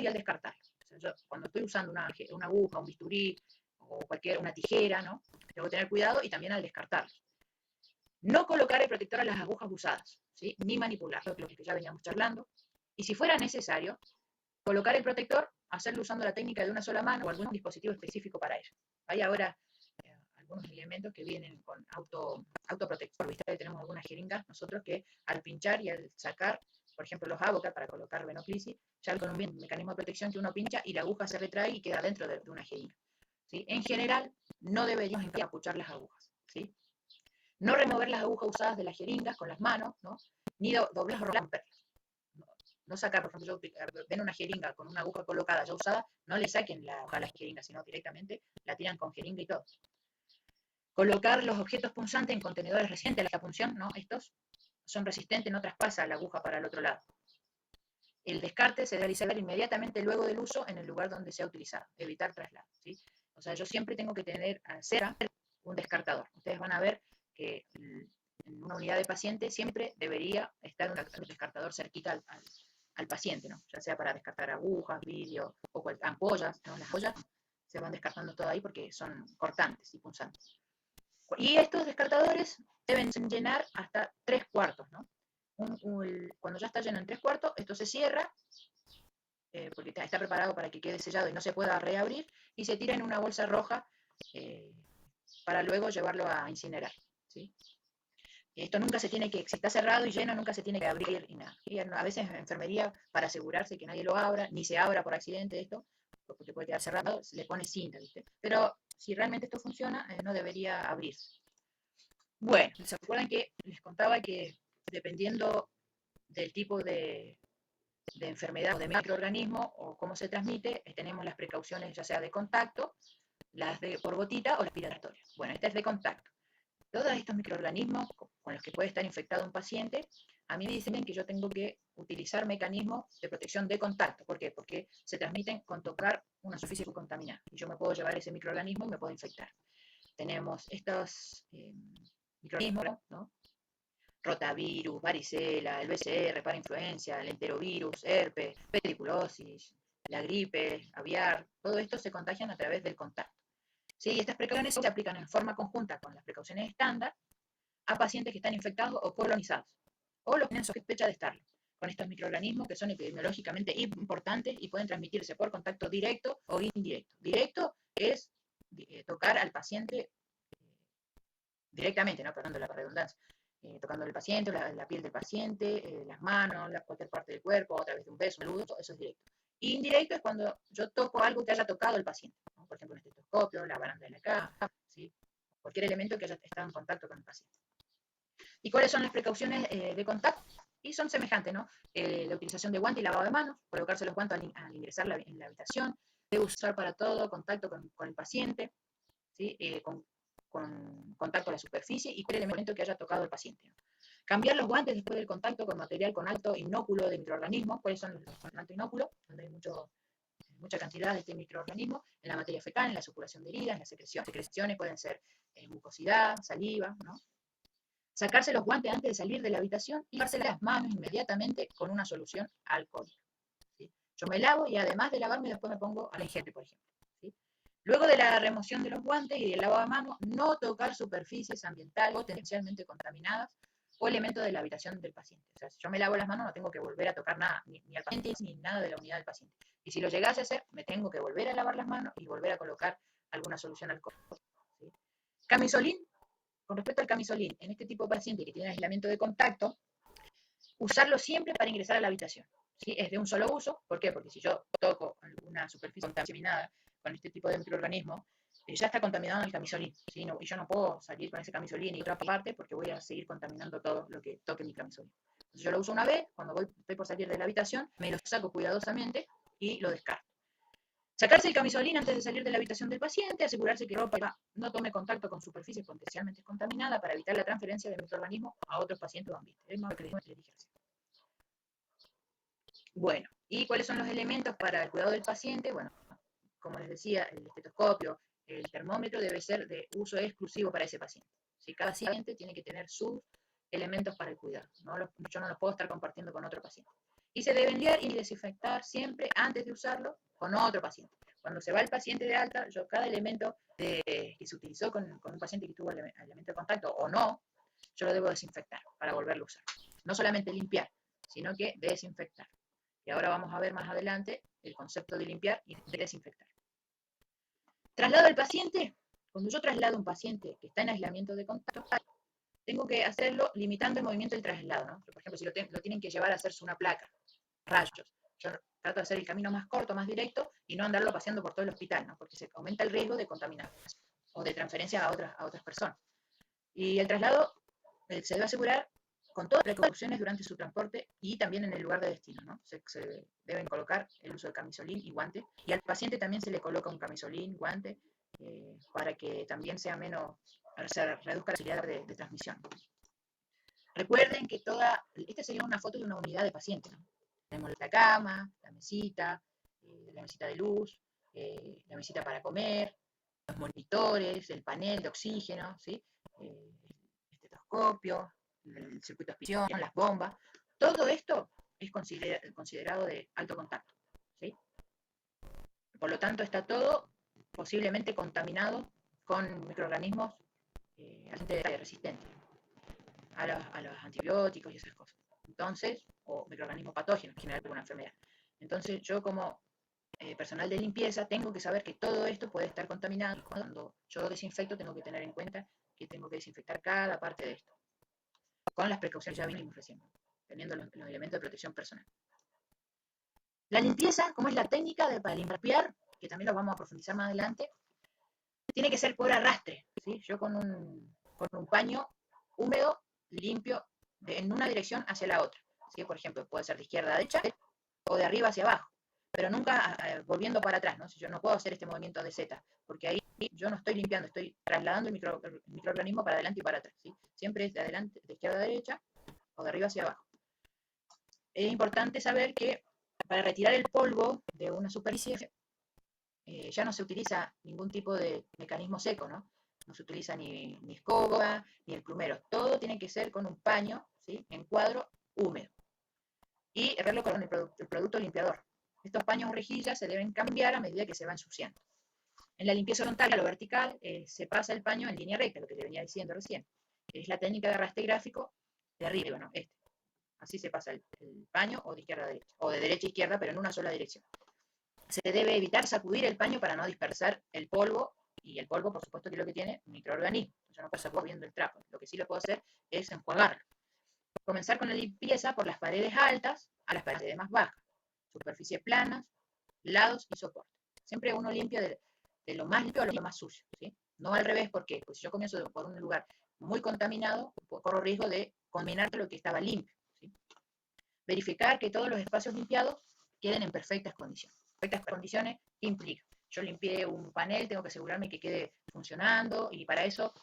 y al descartarlos. O sea, yo, cuando estoy usando una aguja, un bisturí o una tijera, ¿no? Tengo que tener cuidado y también al descartarlos. No colocar el protector a las agujas usadas, ¿sí? Ni manipular, lo que ya veníamos charlando. Y si fuera necesario, colocar el protector, hacerlo usando la técnica de una sola mano o algún dispositivo específico para ello. Hay ahora algunos elementos que vienen con autoprotector. ¿Viste? Tenemos algunas jeringas nosotros que al pinchar y al sacar, por ejemplo, los Avocat para colocar venoclisis, ya con un mecanismo de protección que uno pincha y la aguja se retrae y queda dentro de una jeringa, ¿sí? En general, no deberíamos encapuchar las agujas, ¿sí? No remover las agujas usadas de las jeringas con las manos, ¿no? Ni doblarlas o romperlas. No sacar, por ejemplo, ven una jeringa con una aguja colocada ya usada, no le saquen la hoja a la jeringa, sino directamente la tiran con jeringa y todo. Colocar los objetos punzantes en contenedores resistentes a la punción, ¿no? Estos son resistentes, no traspasa la aguja para el otro lado. El descarte se debe realizar inmediatamente luego del uso en el lugar donde se ha utilizado, evitar traslado, ¿sí? O sea, yo siempre tengo que tener cerca un descartador. Ustedes van a ver que en una unidad de paciente siempre debería estar un descartador cerquita al paciente, ¿no? Ya sea para descartar agujas, vidrio o ampollas, ¿no? Las ampollas se van descartando todo ahí porque son cortantes y punzantes. Y estos descartadores deben llenar hasta 3/4, ¿no? Cuando ya está lleno en 3/4, esto se cierra, porque está preparado para que quede sellado y no se pueda reabrir, y se tira en una bolsa roja para luego llevarlo a incinerar, ¿sí? Esto nunca se tiene que, si está cerrado y lleno, nunca se tiene que abrir y nada. Y a veces en enfermería, para asegurarse que nadie lo abra, ni se abra por accidente esto, porque puede quedar cerrado, se le pone cinta, ¿viste? Pero si realmente esto funciona, no debería abrirse. Bueno, ¿se acuerdan que les contaba que dependiendo del tipo de enfermedad o de microorganismo o cómo se transmite, tenemos las precauciones ya sea de contacto, las de por gotita o las respiratorias? Bueno, esta es de contacto. Todos estos microorganismos con los que puede estar infectado un paciente, a mí me dicen que yo tengo que utilizar mecanismos de protección de contacto. ¿Por qué? Porque se transmiten con tocar una superficie contaminada. Y yo me puedo llevar ese microorganismo y me puedo infectar. Tenemos estos microorganismos, ¿no? Rotavirus, varicela, el BCR, parainfluencia, el enterovirus, herpes, pediculosis, la gripe, aviar, todo esto se contagian a través del contacto. ¿Sí? Estas precauciones se aplican en forma conjunta con las precauciones estándar a pacientes que están infectados o colonizados, o los que tienen sospecha de estarlo, con estos microorganismos que son epidemiológicamente importantes y pueden transmitirse por contacto directo o indirecto. Directo es tocar al paciente directamente, ¿no? Perdón la redundancia, tocando al paciente, la piel del paciente, las manos, cualquier parte del cuerpo, a través de un beso, un saludo, eso es directo. Y indirecto es cuando yo toco algo que haya tocado el paciente, ¿no? Por ejemplo, un estetoscopio, la baranda de la caja, ¿sí? Cualquier elemento que haya estado en contacto con el paciente. ¿Y cuáles son las precauciones de contacto? Y son semejantes, ¿no? La utilización de guantes y lavado de manos, colocarse los guantes al ingresar en la habitación, debe usar para todo contacto con el paciente, ¿sí? Con contacto a la superficie y cualquier elemento que haya tocado el paciente, ¿no? Cambiar los guantes después del contacto con material con alto inóculo de microorganismos. ¿Cuáles son los con alto inóculo? Donde hay mucha cantidad de este microorganismo en la materia fecal, en la supuración de heridas, en las secreciones. Secreciones pueden ser mucosidad, saliva, ¿no? Sacarse los guantes antes de salir de la habitación y lavarse las manos inmediatamente con una solución alcohólica, ¿sí? Yo me lavo y además de lavarme después me pongo alengete, por ejemplo, ¿sí? Luego de la remoción de los guantes y del lavado de manos, no tocar superficies ambientales potencialmente contaminadas o elementos de la habitación del paciente. O sea, si yo me lavo las manos no tengo que volver a tocar nada, ni al paciente ni nada de la unidad del paciente. Y si lo llegase a hacer, me tengo que volver a lavar las manos y volver a colocar alguna solución alcohólica, ¿sí? Camisolín. Con respecto al camisolín, en este tipo de paciente que tiene aislamiento de contacto, usarlo siempre para ingresar a la habitación, ¿sí? Es de un solo uso. ¿Por qué? Porque si yo toco alguna superficie contaminada con este tipo de microorganismo, ya está contaminado en el camisolín, ¿sí? No, y yo no puedo salir con ese camisolín y otra parte porque voy a seguir contaminando todo lo que toque mi camisolín. Entonces yo lo uso una vez, cuando estoy por salir de la habitación, me lo saco cuidadosamente y lo descarto. Sacarse el camisolín antes de salir de la habitación del paciente, asegurarse que la ropa no tome contacto con superficies potencialmente contaminadas para evitar la transferencia de microorganismos a otros pacientes o ambientes. Es más lo que les dije recién. Bueno, ¿y cuáles son los elementos para el cuidado del paciente? Bueno, como les decía, el estetoscopio, el termómetro debe ser de uso exclusivo para ese paciente. Si cada paciente tiene que tener sus elementos para el cuidado, ¿no? Yo no los puedo estar compartiendo con otro paciente. Y se debe enviar y desinfectar siempre antes de usarlo con otro paciente. Cuando se va el paciente de alta, yo cada elemento que se utilizó con un paciente que tuvo elemento de contacto o no, yo lo debo desinfectar para volverlo a usar. No solamente limpiar, sino que desinfectar. Y ahora vamos a ver más adelante el concepto de limpiar y de desinfectar. Traslado al paciente. Cuando yo traslado a un paciente que está en aislamiento de contacto, tengo que hacerlo limitando el movimiento del traslado, ¿no? Por ejemplo, si lo tienen que llevar a hacerse una placa, rayos, yo trato de hacer el camino más corto, más directo y no andarlo paseando por todo el hospital, ¿no? Porque se aumenta el riesgo de contaminación o de transferencia a otras personas. Y el traslado se debe asegurar con todas las precauciones durante su transporte y también en el lugar de destino, ¿no? Se deben colocar el uso de camisolín y guante, y al paciente también se le coloca un camisolín, guante, para que también sea menos, se reduzca la posibilidad de transmisión. Recuerden que esta sería una foto de una unidad de paciente, ¿no? Tenemos la cama, la mesita de luz, la mesita para comer, los monitores, el panel de oxígeno, ¿sí? El estetoscopio, el circuito de aspiración, las bombas. Todo esto es considerado de alto contacto, ¿sí? Por lo tanto, está todo posiblemente contaminado con microorganismos resistentes a los antibióticos y esas cosas. Entonces, o microorganismos patógenos, en general por una enfermedad. Entonces, yo como personal de limpieza, tengo que saber que todo esto puede estar contaminado. Cuando yo desinfecto, tengo que tener en cuenta que tengo que desinfectar cada parte de esto, con las precauciones que ya venimos recién, teniendo los elementos de protección personal. La limpieza, como es la técnica para limpiar, que también lo vamos a profundizar más adelante, tiene que ser por arrastre, ¿sí? Yo con un paño húmedo limpio en una dirección hacia la otra, ¿sí? Por ejemplo, puede ser de izquierda a derecha o de arriba hacia abajo, pero nunca volviendo para atrás, ¿no? Si yo no puedo hacer este movimiento de Z, porque ahí yo no estoy limpiando, estoy trasladando el microorganismo para adelante y para atrás, ¿sí? Siempre es de adelante, de izquierda a derecha o de arriba hacia abajo. Es importante saber que para retirar el polvo de una superficie ya no se utiliza ningún tipo de mecanismo seco, ¿no? No se utiliza ni escoba, ni el plumero. Todo tiene que ser con un paño, ¿sí? En cuadro húmedo. Y herrarlo con el producto limpiador. Estos paños o rejillas se deben cambiar a medida que se va ensuciando. En la limpieza horizontal, a lo vertical, se pasa el paño en línea recta, lo que te venía diciendo recién. Es la técnica de arrastre gráfico de arriba, ¿no? Así se pasa el paño o de izquierda a derecha, o de derecha a izquierda, pero en una sola dirección. Se debe evitar sacudir el paño para no dispersar el polvo, y el polvo, por supuesto, que es lo que tiene microorganismos. Yo no puedo sacar viendo el trapo. Lo que sí lo puedo hacer es enjuagarlo. Comenzar con la limpieza por las paredes altas a las paredes más bajas, superficies planas, lados y soporte. Siempre uno limpia de lo más limpio a lo más sucio, ¿sí? No al revés, porque pues, si yo comienzo por un lugar muy contaminado, corro riesgo de contaminar lo que estaba limpio, ¿sí? Verificar que todos los espacios limpiados queden en perfectas condiciones. Perfectas condiciones implica, yo limpié un panel, tengo que asegurarme que quede funcionando, y para eso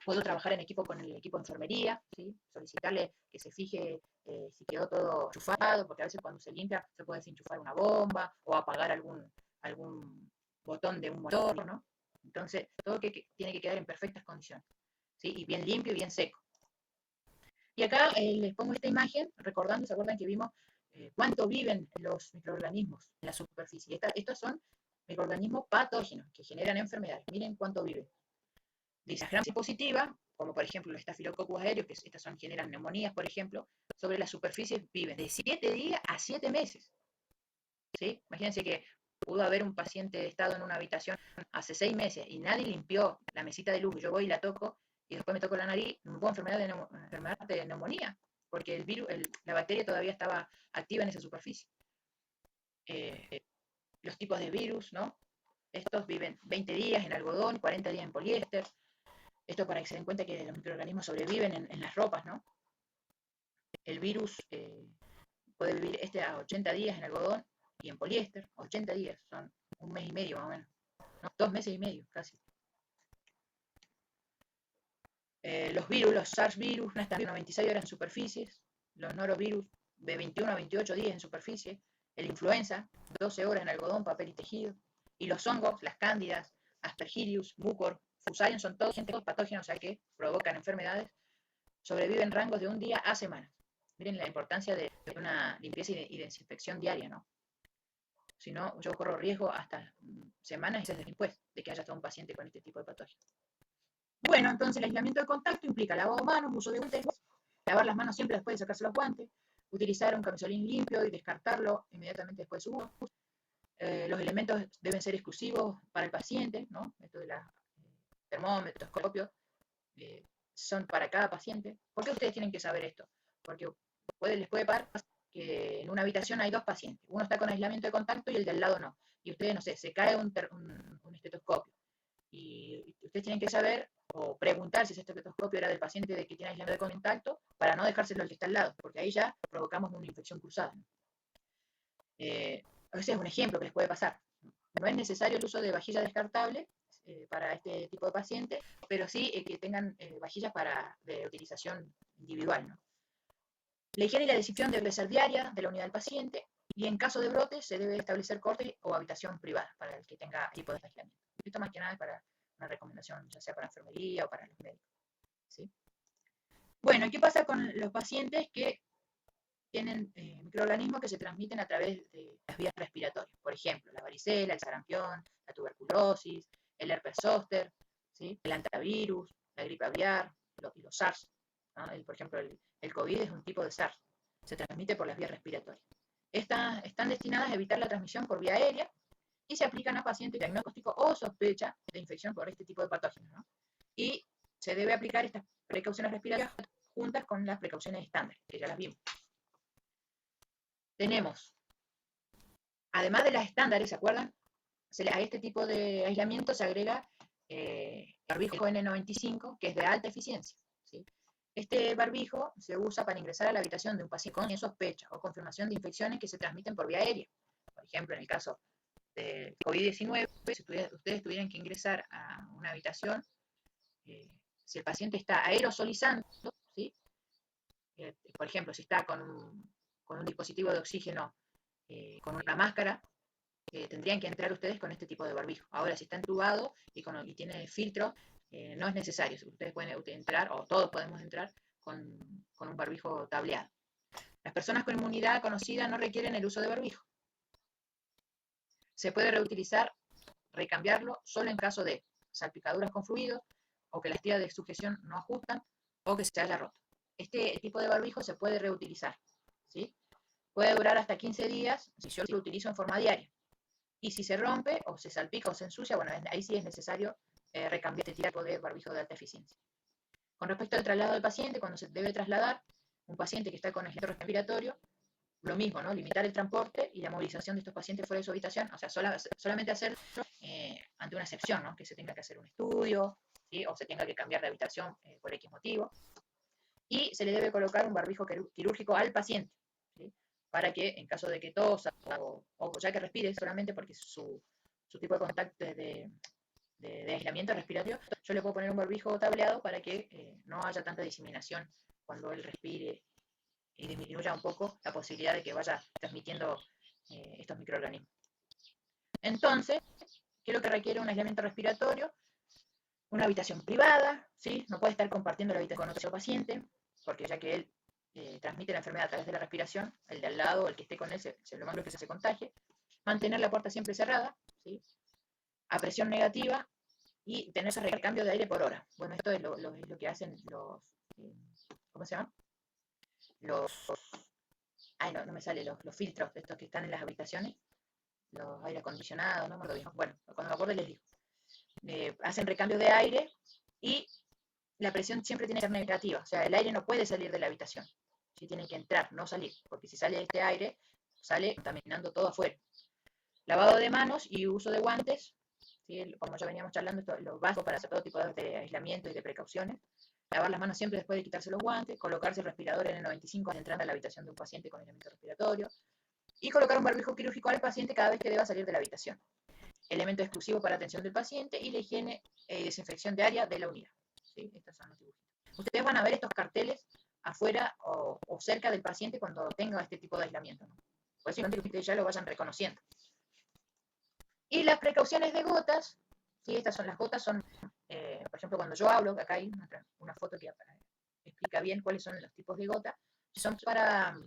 puedo trabajar en equipo con el equipo de enfermería, ¿sí? Solicitarle que se fije si quedó todo enchufado, porque a veces cuando se limpia se puede desenchufar una bomba o apagar algún botón de un motor, ¿no? Entonces, todo tiene que quedar en perfectas condiciones, ¿sí? Y bien limpio y bien seco. Y acá les pongo esta imagen, recordando, ¿se acuerdan que vimos cuánto viven los microorganismos en la superficie? Estos son microorganismos patógenos que generan enfermedades. Miren cuánto viven. Dice, la gram positiva, como por ejemplo el Staphylococcus aureus, que estas generan neumonías, por ejemplo, sobre las superficies viven de 7 días a 7 meses. ¿Sí? Imagínense que pudo haber un paciente estado en una habitación hace 6 meses y nadie limpió la mesita de luz. Yo voy y la toco y después me toco la nariz, me puedo enfermedad de neumonía, porque el virus, la bacteria todavía estaba activa en esa superficie. Los tipos de virus, ¿no? Estos viven 20 días en algodón, 40 días en poliéster. Esto para que se den cuenta que los microorganismos sobreviven en las ropas, ¿no? El virus puede vivir a 80 días en algodón y en poliéster. 80 días, son un mes y medio más o menos, ¿no? 2 meses y medio casi. Los virus, los SARS virus, están 96 horas en superficies. Los norovirus, de 21 a 28 días en superficie. El influenza, 12 horas en algodón, papel y tejido. Y los hongos, las cándidas, Aspergillus, Mucor, Fusarium, son todos patógenos que provocan enfermedades. Sobreviven rangos de un día a semanas. Miren la importancia de una limpieza y desinfección diaria, ¿no? Si no, yo corro riesgo hasta semanas y meses después de que haya estado un paciente con este tipo de patógeno. Bueno, entonces el aislamiento de contacto implica lavado de manos, uso de guantes, lavar las manos siempre después de sacarse los guantes, utilizar un camisolín limpio y descartarlo inmediatamente después de su uso. Los elementos deben ser exclusivos para el paciente, ¿no? Esto de la termómetro, escopio, son para cada paciente. ¿Por qué ustedes tienen que saber esto? Porque les puede pasar que en una habitación hay 2 pacientes. Uno está con aislamiento de contacto y el del lado no. Y ustedes, no sé, se cae un estetoscopio. Y ustedes tienen que saber o preguntar si ese estetoscopio era del paciente de que tiene aislamiento de contacto para no dejárselo al que está al lado, porque ahí ya provocamos una infección cruzada. Ese es un ejemplo que les puede pasar. No es necesario el uso de vajilla descartable para este tipo de pacientes, pero sí que tengan vajillas de utilización individual, ¿no? La higiene y la desinfección debe ser diaria de la unidad del paciente, y en caso de brote se debe establecer corte o habitación privada para el que tenga tipo de aislamiento. Esto más que nada es para una recomendación, ya sea para enfermería o para los médicos, ¿sí? Bueno, ¿qué pasa con los pacientes que tienen microorganismos que se transmiten a través de las vías respiratorias? Por ejemplo, la varicela, el sarampión, la tuberculosis, el herpes zóster, ¿sí? El antivirus, la gripe aviar y los SARS, ¿no? Por ejemplo, el COVID es un tipo de SARS, se transmite por las vías respiratorias. están destinadas a evitar la transmisión por vía aérea y se aplican a pacientes diagnóstico o sospecha de infección por este tipo de patógenos, ¿no? Y se debe aplicar estas precauciones respiratorias juntas con las precauciones estándar, que ya las vimos. Tenemos, además de las estándares, ¿se acuerdan? A este tipo de aislamiento se agrega barbijo N95, que es de alta eficiencia, ¿sí? Este barbijo se usa para ingresar a la habitación de un paciente con sospecha o confirmación de infecciones que se transmiten por vía aérea. Por ejemplo, en el caso de COVID-19, si ustedes tuvieran que ingresar a una habitación, si el paciente está aerosolizando, ¿sí? Por ejemplo, si está con un dispositivo de oxígeno, con una máscara, tendrían que entrar ustedes con este tipo de barbijo. Ahora, si está entubado y tiene filtro, no es necesario. Ustedes pueden entrar, o todos podemos entrar, con un barbijo tableado. Las personas con inmunidad conocida no requieren el uso de barbijo. Se puede reutilizar, recambiarlo, solo en caso de salpicaduras con fluidos, o que las tiras de sujeción no ajustan, o que se haya roto. Este tipo de barbijo se puede reutilizar, ¿sí? Puede durar hasta 15 días si yo lo utilizo en forma diaria. Y si se rompe, o se salpica, o se ensucia, bueno, ahí sí es necesario recambiar este tipo de barbijo de alta eficiencia. Con respecto al traslado del paciente, cuando se debe trasladar un paciente que está con aislamiento respiratorio, lo mismo, ¿no? Limitar el transporte y la movilización de estos pacientes fuera de su habitación, o sea, solamente hacerlo ante una excepción, ¿no? Que se tenga que hacer un estudio, ¿sí? O se tenga que cambiar de habitación por X motivo. Y se le debe colocar un barbijo quirúrgico al paciente, ¿sí? Para que en caso de que tosa o ya que respire solamente porque su tipo de contacto de aislamiento respiratorio, yo le puedo poner un barbijo tableado para que no haya tanta diseminación cuando él respire y disminuya un poco la posibilidad de que vaya transmitiendo estos microorganismos. Entonces, ¿qué es lo que requiere un aislamiento respiratorio? Una habitación privada, ¿sí? No puede estar compartiendo la habitación con otro paciente, porque ya que él transmite la enfermedad a través de la respiración, el de al lado o el que esté con él, lo más probable es que se contagie. Mantener la puerta siempre cerrada, ¿sí? A presión negativa y tener ese recambio de aire por hora. Bueno, esto es lo que hacen los, ¿cómo se llama? No me sale, los filtros, estos que están en las habitaciones, los aire acondicionados, no me acuerdo bien. Bueno, cuando me acuerdo les digo. Hacen recambio de aire y la presión siempre tiene que ser negativa, o sea, el aire no puede salir de la habitación, ¿sí? Tiene que entrar, no salir, porque si sale este aire, sale contaminando todo afuera. Lavado de manos y uso de guantes, ¿sí? Como ya veníamos charlando, esto es lo básico para hacer todo tipo de aislamiento y de precauciones. Lavar las manos siempre después de quitarse los guantes, colocarse el respirador en el 95 al entrar a la habitación de un paciente con aislamiento respiratorio, y colocar un barbijo quirúrgico al paciente cada vez que deba salir de la habitación. Elemento exclusivo para atención del paciente y la higiene y desinfección diaria de la unidad. ¿Sí? Estos son los dibujitos. Ustedes van a ver estos carteles afuera o cerca del paciente cuando tenga este tipo de aislamiento, ¿no? Por eso que ustedes ya lo vayan reconociendo. Y las precauciones de gotas, ¿sí? Estas son las gotas, son, por ejemplo, cuando yo hablo, acá hay una foto que explica bien cuáles son los tipos de gotas, son para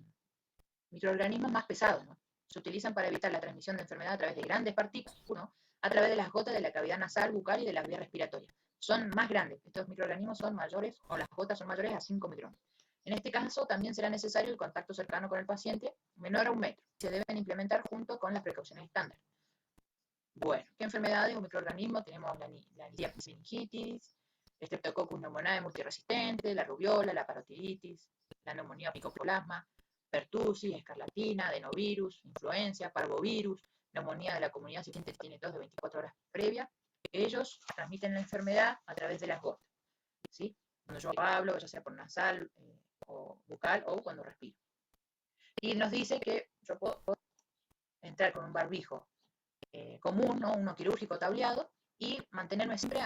microorganismos más pesados, ¿no? Se utilizan para evitar la transmisión de enfermedad a través de grandes partículas, ¿no? A través de las gotas de la cavidad nasal, bucal y de la vía respiratoria. Son más grandes, estos microorganismos son mayores, o las gotas son mayores a 5 micrones. En este caso, también será necesario el contacto cercano con el paciente, menor a 1 metro. Se deben implementar junto con las precauciones estándar. Bueno, ¿qué enfermedades o microorganismos? Tenemos la meningitis, Streptococcus pneumoniae multiresistente, la rubiola, la parotiditis, la neumonía picoplasma, pertussis, escarlatina, adenovirus, influenza, parvovirus, neumonía de la comunidad asistente que tiene tos de 24 horas previa. Ellos transmiten la enfermedad a través de las gotas, ¿sí? Cuando yo hablo, ya sea por nasal o bucal o cuando respiro. Y nos dice que yo puedo entrar con un barbijo común, ¿no? Uno quirúrgico tableado, y mantenerme siempre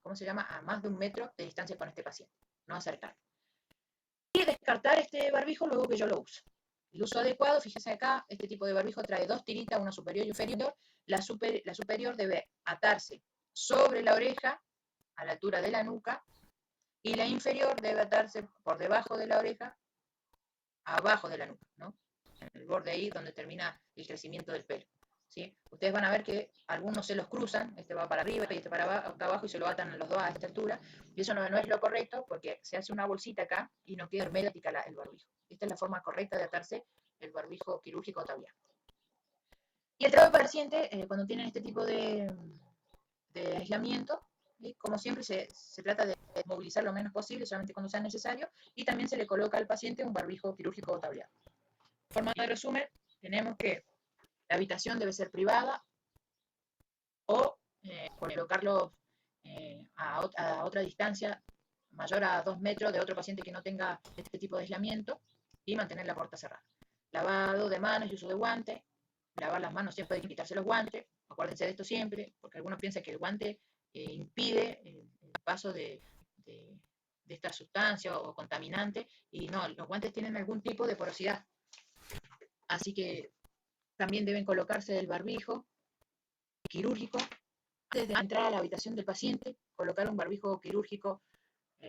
¿cómo se llama? A más de 1 metro de distancia con este paciente, no acercar. Y descartar este barbijo luego que yo lo uso. El uso adecuado, fíjese acá, este tipo de barbijo trae 2 tiritas, una superior y inferior. La superior debe atarse sobre la oreja, a la altura de la nuca, y la inferior debe atarse por debajo de la oreja, abajo de la nuca, ¿no? En el borde ahí donde termina el crecimiento del pelo, ¿sí? Ustedes van a ver que algunos se los cruzan, este va para arriba y este para acá abajo, y se lo atan los dos a esta altura, y eso no es lo correcto, porque se hace una bolsita acá y no queda hermética el barbijo. Esta es la forma correcta de atarse el barbijo quirúrgico tabliar. Y el trabajo del paciente, cuando tienen este tipo de aislamiento, ¿sí? Como siempre se trata de movilizar lo menos posible, solamente cuando sea necesario, y también se le coloca al paciente un barbijo quirúrgico tabliar. En forma de resumen, tenemos que la habitación debe ser privada o colocarlo a otra distancia mayor a 2 metros de otro paciente que no tenga este tipo de aislamiento y mantener la puerta cerrada. Lavado de manos y uso de guantes. Lavar las manos siempre hay que quitarse los guantes. Acuérdense de esto siempre, porque algunos piensan que el guante impide el paso de esta sustancia o contaminante, y no, los guantes tienen algún tipo de porosidad. Así que también deben colocarse el barbijo quirúrgico antes de entrar a la habitación del paciente, colocar un barbijo quirúrgico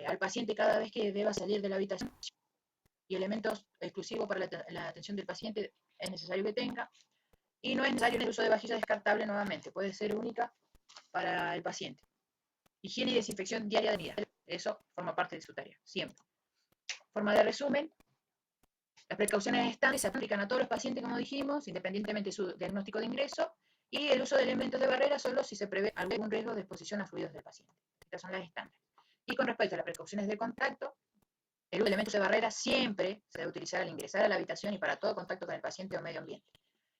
al paciente cada vez que deba salir de la habitación, y elementos exclusivos para la atención del paciente es necesario que tenga, y no es necesario el uso de vajilla descartable nuevamente, puede ser única para el paciente. Higiene y desinfección diaria de vida, eso forma parte de su tarea, siempre. Forma de resumen, las precauciones estándar se aplican a todos los pacientes, como dijimos, independientemente de su diagnóstico de ingreso, y el uso de elementos de barrera solo si se prevé algún riesgo de exposición a fluidos del paciente. Estas son las estándares. Y con respecto a las precauciones de contacto, el uso de elementos de barrera siempre se debe utilizar al ingresar a la habitación y para todo contacto con el paciente o medio ambiente.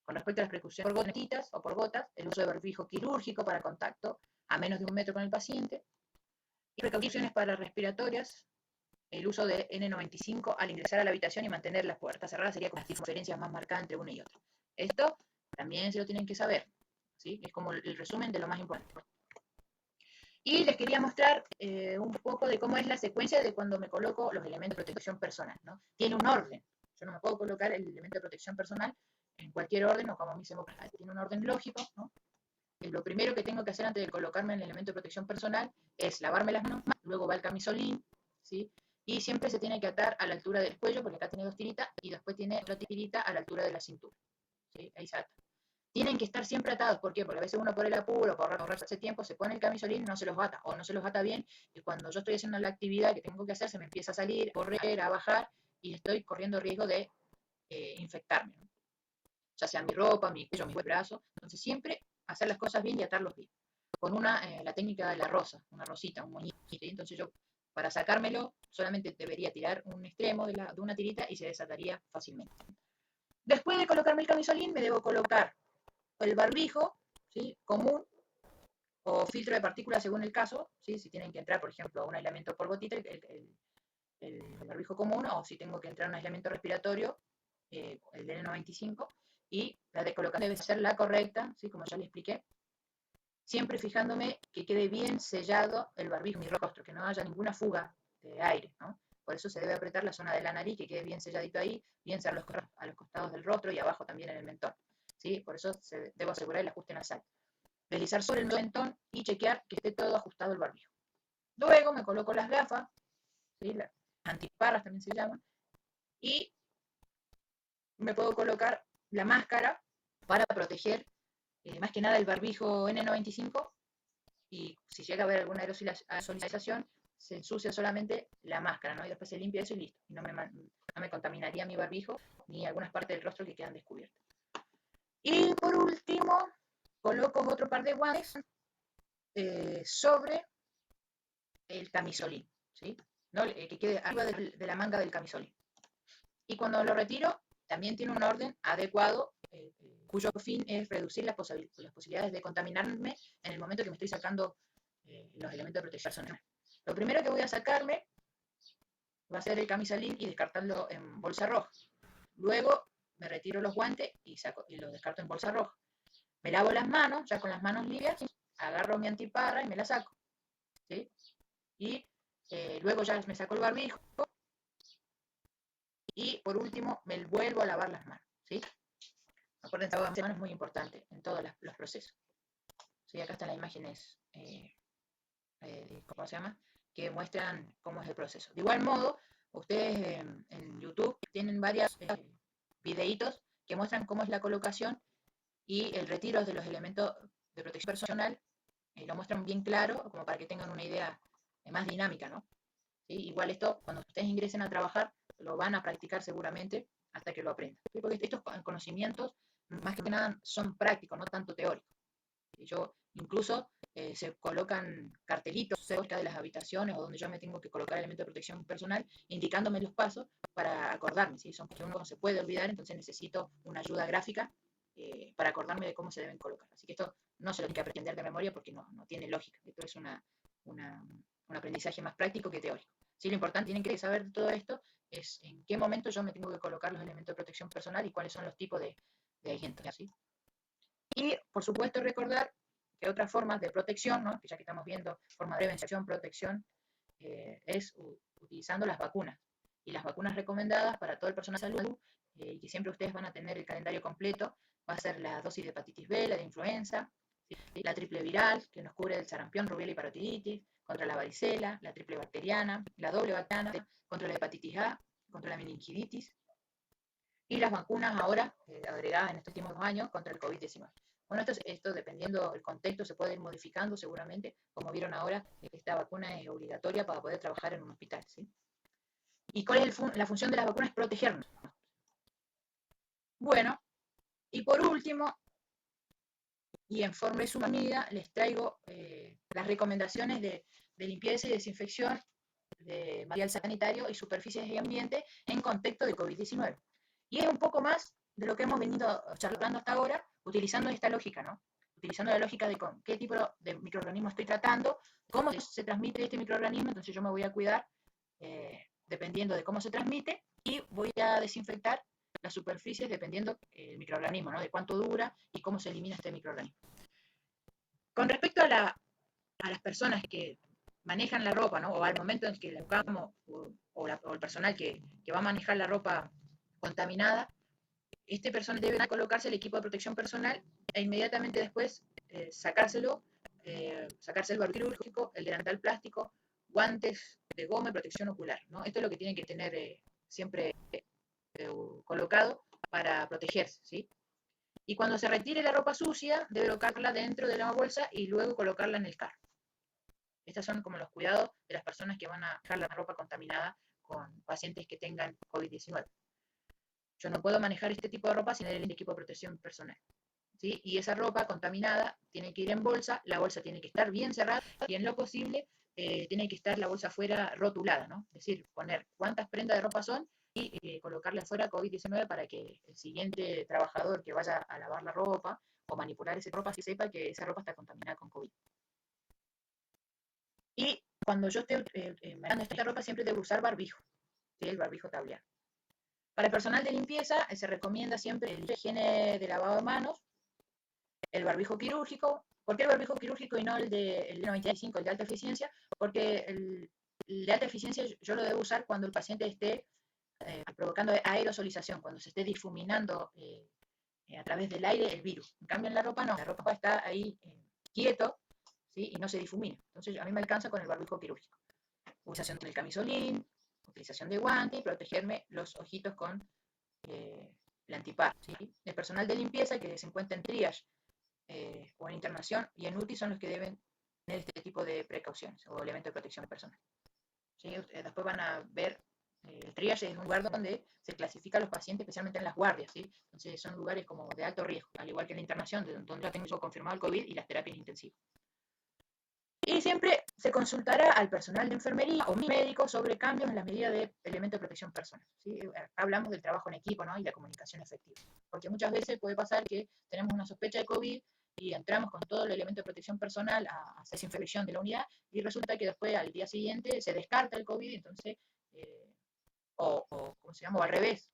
Con respecto a las precauciones por gotitas o por gotas, el uso de barbijo quirúrgico para contacto a menos de 1 metro con el paciente, y precauciones para respiratorias, el uso de N95 al ingresar a la habitación y mantener las puertas cerradas sería como las diferencias más marcadas entre una y otra. Esto también se lo tienen que saber, ¿sí? Es como el resumen de lo más importante. Y les quería mostrar un poco de cómo es la secuencia de cuando me coloco los elementos de protección personal, ¿no? Tiene un orden. Yo no me puedo colocar el elemento de protección personal en cualquier orden o como a mí se me ocurre. Tiene un orden lógico, ¿no? Lo primero que tengo que hacer antes de colocarme el elemento de protección personal es lavarme las manos, luego va el camisolín, ¿sí? Y siempre se tiene que atar a la altura del cuello, porque acá tiene 2 tiritas, y después tiene otra tirita a la altura de la cintura, ¿sí? Ahí se ata. Tienen que estar siempre atados, ¿por qué? Porque a veces uno por el apuro, por ahorrarse tiempo, se pone el camisolín, no se los ata, o no se los ata bien, y cuando yo estoy haciendo la actividad que tengo que hacer, se me empieza a salir, a correr, a bajar, y estoy corriendo riesgo de infectarme, ¿no? Ya sea mi ropa, mi cuello, mi brazo. Entonces siempre hacer las cosas bien y atarlos bien. Con la técnica de la rosa, una rosita, un moñito. Entonces yo, para sacármelo, solamente debería tirar un extremo de una tirita y se desataría fácilmente. Después de colocarme el camisolín, me debo colocar el barbijo, ¿sí? Común o filtro de partículas según el caso, ¿sí? Si tienen que entrar, por ejemplo, a un aislamiento por gotita, el barbijo común, o si tengo que entrar a un aislamiento respiratorio, el de N95, y la de colocación debe ser la correcta, ¿sí? Como ya les expliqué, siempre fijándome que quede bien sellado el barbijo, mi rostro, que no haya ninguna fuga de aire, ¿no? Por eso se debe apretar la zona de la nariz, que quede bien selladito ahí, bien ser a los costados del rostro y abajo también en el mentón, ¿sí? Por eso debo asegurar el ajuste nasal. Deslizar sobre el mentón y chequear que esté todo ajustado el barbijo. Luego me coloco las gafas, ¿sí? Las antiparras también se llaman, y me puedo colocar la máscara para proteger más que nada el barbijo N95, y si llega a haber alguna aerosolización, se ensucia solamente la máscara, ¿no? Y después se limpia eso y listo. Y no me contaminaría mi barbijo ni algunas partes del rostro que quedan descubiertas. Y por último, coloco otro par de guantes sobre el camisolín, ¿sí? ¿No? Que quede arriba de la manga del camisolín. Y cuando lo retiro, también tiene un orden adecuado, cuyo fin es reducir las posibilidades de contaminarme en el momento que me estoy sacando los elementos de protección personal. Lo primero que voy a sacarme va a ser el camisolín y descartarlo en bolsa roja. Luego me retiro los guantes y los descarto en bolsa roja. Me lavo las manos, ya con las manos limpias, agarro mi antiparra y me la saco, ¿sí? Y luego ya me saco el barbijo, y por último me vuelvo a lavar las manos, ¿sí? Acuérdense, lavar las manos es muy importante en todos los procesos. ¿Sí? Acá están las imágenes, ¿cómo se llama? Que muestran cómo es el proceso. De igual modo, ustedes en YouTube tienen varios videitos que muestran cómo es la colocación y el retiro de los elementos de protección personal. Lo muestran bien claro, como para que tengan una idea más dinámica, ¿no? ¿Sí? Igual esto, cuando ustedes ingresen a trabajar, lo van a practicar seguramente hasta que lo aprendan. ¿Sí? Porque estos conocimientos, más que nada, son prácticos, no tanto teóricos. Y yo incluso se colocan cartelitos cerca de las habitaciones o donde yo me tengo que colocar elementos de protección personal, indicándome los pasos para acordarme. ¿Sí? Son cosas que uno no se puede olvidar, entonces necesito una ayuda gráfica para acordarme de cómo se deben colocar. Así que esto no se lo tiene que aprender de memoria porque no tiene lógica. Esto es un aprendizaje más práctico que teórico. Sí, lo importante, tienen que saber todo esto, es en qué momento yo me tengo que colocar los elementos de protección personal y cuáles son los tipos de agentes. ¿Sí? Y, por supuesto, recordar que otras formas de protección, ¿no? Que ya que estamos viendo forma de prevención, protección, es utilizando las vacunas. Y las vacunas recomendadas para todo el personal de salud, y que siempre ustedes van a tener el calendario completo, va a ser la dosis de hepatitis B, la de influenza, ¿sí? La triple viral, que nos cubre del sarampión, rubiola y parotiditis, contra la varicela, la triple bacteriana, la doble bacteriana, contra la hepatitis A, contra la meningitis, y las vacunas ahora agregadas en estos últimos años contra el COVID-19. Bueno, esto dependiendo del contexto se puede ir modificando seguramente, como vieron ahora, esta vacuna es obligatoria para poder trabajar en un hospital. ¿Sí? ¿Y cuál es la función de las vacunas? Es protegernos. Bueno, y por último, y en forma de suma medida, les traigo las recomendaciones de limpieza y desinfección de material sanitario y superficies y ambiente en contexto de COVID-19. Y es un poco más de lo que hemos venido charlando hasta ahora, utilizando esta lógica, ¿no? Utilizando la lógica de con qué tipo de microorganismo estoy tratando, cómo se transmite este microorganismo, entonces yo me voy a cuidar dependiendo de cómo se transmite y voy a desinfectar las superficies dependiendo del microorganismo, ¿no? De cuánto dura y cómo se elimina este microorganismo. Con respecto a las personas que manejan la ropa, ¿no? O al momento en que la buscamos, o el personal que va a manejar la ropa contaminada, este personal debe colocarse el equipo de protección personal e inmediatamente después sacárselo, sacarse el barbijo quirúrgico, el delantal plástico, guantes de goma y protección ocular, ¿no? Esto es lo que tienen que tener siempre colocado para protegerse, ¿sí? Y cuando se retire la ropa sucia, debe colocarla dentro de la bolsa y luego colocarla en el carro. Estos son como los cuidados de las personas que van a dejar la ropa contaminada con pacientes que tengan COVID-19. Yo no puedo manejar este tipo de ropa sin el equipo de protección personal. ¿Sí? Y esa ropa contaminada tiene que ir en bolsa, la bolsa tiene que estar bien cerrada y en lo posible tiene que estar la bolsa afuera rotulada, ¿no? Es decir, poner cuántas prendas de ropa son y colocarle afuera COVID-19 para que el siguiente trabajador que vaya a lavar la ropa o manipular esa ropa, sí sepa que esa ropa está contaminada con COVID. Y cuando yo esté manejando esta ropa siempre debo usar barbijo, ¿sí? El barbijo tablear. Para el personal de limpieza se recomienda siempre el higiene de lavado de manos, el barbijo quirúrgico. ¿Por qué el barbijo quirúrgico y no el de 95, el de alta eficiencia? Porque el de alta eficiencia yo lo debo usar cuando el paciente esté provocando aerosolización, cuando se esté difuminando a través del aire el virus. En cambio en la ropa no, la ropa está ahí quieto, ¿sí? Y no se difumina. Entonces a mí me alcanza con el barbijo quirúrgico. Utilización del camisolín, utilización de guante y protegerme los ojitos con el antipar. ¿Sí? El personal de limpieza que se encuentra en triage o en internación y en UTI son los que deben tener este tipo de precauciones o elementos de protección personal. ¿Sí? Después van a ver, el triage es un lugar donde se clasifican los pacientes, especialmente en las guardias. ¿Sí? Entonces son lugares como de alto riesgo, al igual que en la internación, donde ya tengo yo confirmado el COVID y las terapias intensivas. Y siempre se consultará al personal de enfermería o médico sobre cambios en las medidas de elementos de protección personal. ¿Sí? Hablamos del trabajo en equipo, ¿no? Y la comunicación efectiva. Porque muchas veces puede pasar que tenemos una sospecha de COVID y entramos con todo el elemento de protección personal a hacer desinfección de la unidad y resulta que después al día siguiente se descarta el COVID, entonces, ¿cómo se llama? O al revés,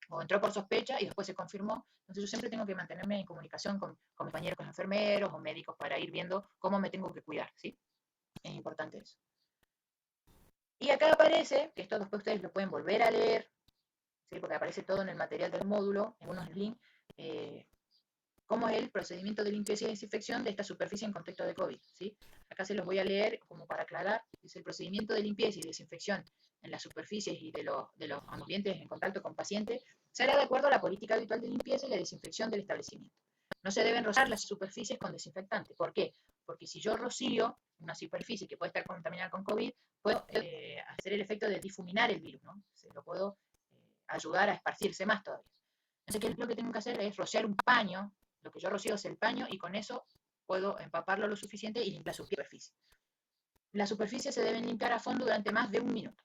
o entró por sospecha y después se confirmó. Entonces yo siempre tengo que mantenerme en comunicación con compañeros, con enfermeros o médicos para ir viendo cómo me tengo que cuidar, ¿sí? Es importante eso. Y acá aparece, que esto después ustedes lo pueden volver a leer, ¿sí? Porque aparece todo en el material del módulo, en unos links, cómo es el procedimiento de limpieza y desinfección de esta superficie en contexto de COVID. ¿Sí? Acá se los voy a leer como para aclarar. Es el procedimiento de limpieza y desinfección en las superficies y de los ambientes en contacto con pacientes se hará de acuerdo a la política habitual de limpieza y la desinfección del establecimiento. No se deben rociar las superficies con desinfectante. ¿Por qué? Porque si yo rocío una superficie que puede estar contaminada con COVID, puedo hacer el efecto de difuminar el virus, ¿no? Se lo puedo ayudar a esparcirse más todavía. Entonces, ¿qué es lo que tengo que hacer? Es rociar un paño, lo que yo rocío es el paño y con eso puedo empaparlo lo suficiente y limpiar la superficie. Las superficies se deben limpiar a fondo durante más de 1 minuto.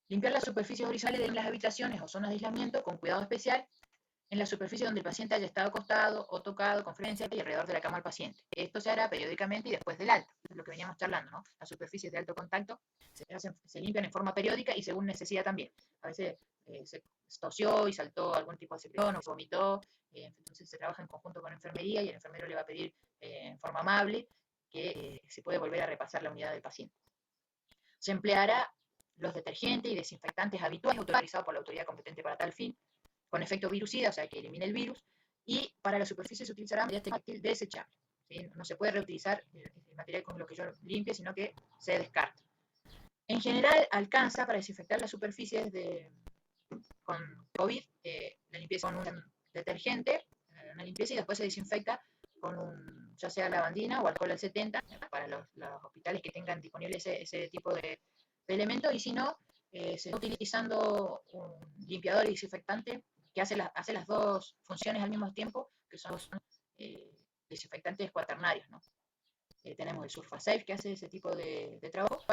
Limpiar las superficies horizontales de las habitaciones o zonas de aislamiento con cuidado especial en la superficie donde el paciente haya estado acostado o tocado con frecuencia y alrededor de la cama del paciente. Esto se hará periódicamente y después del alta. Es lo que veníamos charlando, ¿no? Las superficies de alto contacto se limpian en forma periódica y según necesidad también. A veces se tosió y saltó algún tipo de secreción o se vomitó, entonces se trabaja en conjunto con enfermería y el enfermero le va a pedir en forma amable que se puede volver a repasar la unidad del paciente. Se empleará los detergentes y desinfectantes habituales autorizados por la autoridad competente para tal fin, con efecto virucida, o sea, que elimine el virus, y para la superficie se utilizará material desechable. ¿Sí? No se puede reutilizar el material con lo que yo limpie, sino que se descarta. En general, alcanza para desinfectar las superficies con COVID, la limpieza con un detergente, una limpieza, y después se desinfecta con ya sea lavandina o alcohol al 70, para los hospitales que tengan disponible ese tipo de elemento, y si no, se está utilizando un limpiador y desinfectante que hace las dos funciones al mismo tiempo, que son los desinfectantes cuaternarios, ¿no? Tenemos el Surfasafe que hace ese tipo de trabajo,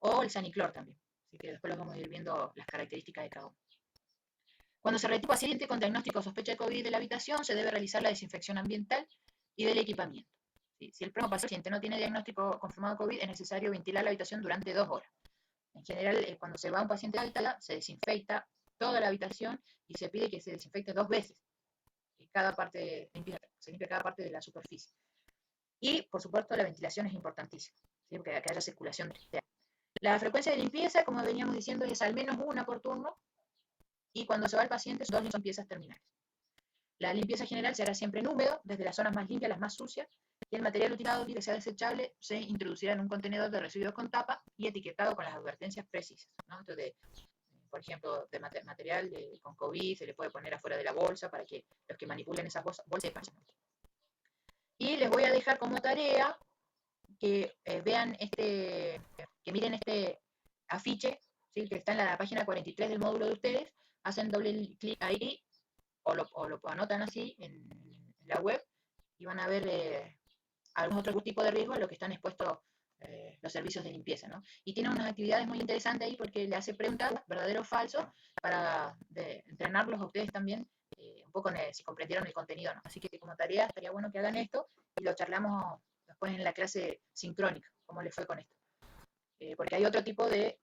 o el Saniclor también. Así que después los vamos a ir viendo las características de cada uno. Cuando se retira un paciente con diagnóstico o sospecha de COVID de la habitación, se debe realizar la desinfección ambiental y del equipamiento. ¿Sí? Si el próximo paciente no tiene diagnóstico confirmado de COVID, es necesario ventilar la habitación durante 2 horas. En general, cuando se va un paciente de alta, se desinfecta toda la habitación y se pide que se desinfecte 2 veces. Se limpia cada parte de la superficie. Y, por supuesto, la ventilación es importantísima, ¿sí? Porque haya circulación de aire. La frecuencia de limpieza, como veníamos diciendo, es al menos una por turno, y cuando se va el paciente son 2 limpiezas terminales. La limpieza general se hará siempre en húmedo, desde las zonas más limpias a las más sucias, y el material utilizado, que sea desechable, se introducirá en un contenedor de residuos con tapa y etiquetado con las advertencias precisas, ¿no? Entonces, por ejemplo, de material con COVID, se le puede poner afuera de la bolsa para que los que manipulen esas bolsas sepan. Y les voy a dejar como tarea que vean que miren este afiche, ¿sí? Que está en la página 43 del módulo de ustedes, hacen doble clic ahí o lo anotan así en la web y van a ver algún otro tipo de riesgo a lo que están expuestos los servicios de limpieza, ¿no? Y tiene unas actividades muy interesantes ahí porque le hace preguntas, verdadero o falso, para entrenarlos a ustedes también, un poco si comprendieron el contenido, ¿no? Así que como tarea estaría bueno que hagan esto y lo charlamos después en la clase sincrónica, cómo les fue con esto. Porque hay otro tipo de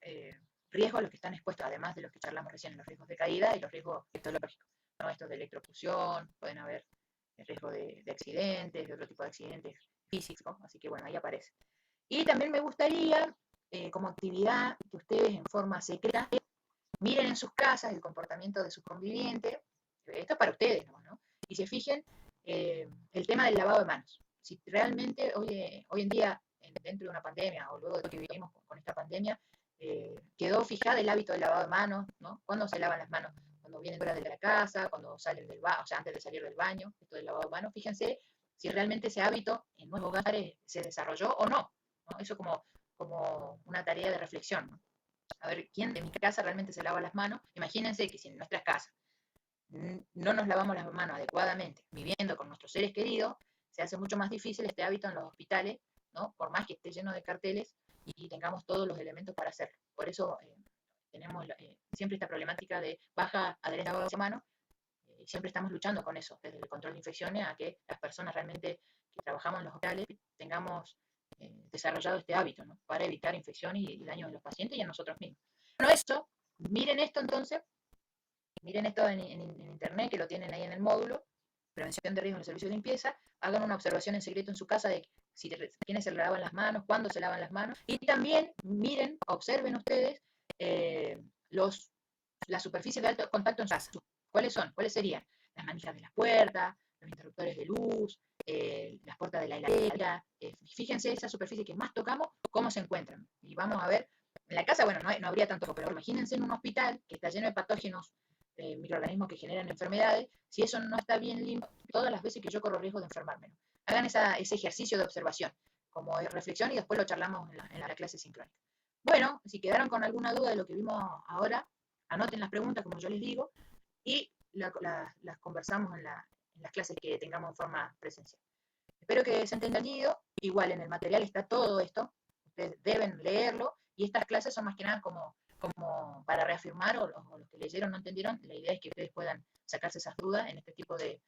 riesgos a los que están expuestos, además de los que charlamos recién, los riesgos de caída y los riesgos ectológicos, ¿no? Estos de electrofusión, pueden haber riesgo de accidentes, de otro tipo de accidentes físicos, ¿no? Así que bueno, ahí aparece. Y también me gustaría, como actividad, que ustedes en forma secreta miren en sus casas el comportamiento de sus convivientes, esto es para ustedes, ¿no? Y se fijen el tema del lavado de manos. Si realmente hoy en día, dentro de una pandemia, o luego de lo que vivimos con esta pandemia, quedó fijada el hábito del lavado de manos, ¿no? ¿Cuándo se lavan las manos? Cuando vienen fuera de la casa, cuando salen del baño, o sea, antes de salir del baño, esto del lavado de manos. Fíjense si realmente ese hábito en nuevos hogares se desarrolló o no, ¿no? Eso como una tarea de reflexión, ¿no? A ver, ¿quién de mi casa realmente se lava las manos? Imagínense que si en nuestras casas no nos lavamos las manos adecuadamente, viviendo con nuestros seres queridos, se hace mucho más difícil este hábito en los hospitales, ¿no? Por más que esté lleno de carteles y tengamos todos los elementos para hacerlo. Por eso tenemos siempre esta problemática de baja adherencia a la mano, y siempre estamos luchando con eso, desde el control de infecciones a que las personas realmente que trabajamos en los hospitales tengamos desarrollado este hábito, ¿no? Para evitar infecciones y daños en los pacientes y en nosotros mismos. Bueno, eso, miren esto entonces, miren esto en internet, que lo tienen ahí en el módulo, prevención de riesgos en el servicio de limpieza, hagan una observación en secreto en su casa de quiénes se lavan las manos, cuándo se lavan las manos, y también miren, observen ustedes las superficies de alto contacto en su casa. ¿Cuáles son? ¿Cuáles serían? Las manijas de las puertas, los interruptores de luz, las puertas de la heladera. Fíjense esa superficie que más tocamos, cómo se encuentran. Y vamos a ver, en la casa, bueno, no habría tanto, pero imagínense en un hospital que está lleno de patógenos, microorganismos que generan enfermedades, si eso no está bien limpio, todas las veces que yo corro riesgo de enfermarme, ¿no? Hagan ese ejercicio de observación, como de reflexión, y después lo charlamos en la clase sincrónica. Bueno, si quedaron con alguna duda de lo que vimos ahora, anoten las preguntas, como yo les digo, y las conversamos en las clases que tengamos en forma presencial. Espero que se haya entendido. Igual en el material está todo esto, ustedes deben leerlo, y estas clases son más que nada como para reafirmar, o los que leyeron no entendieron, la idea es que ustedes puedan sacarse esas dudas en este tipo de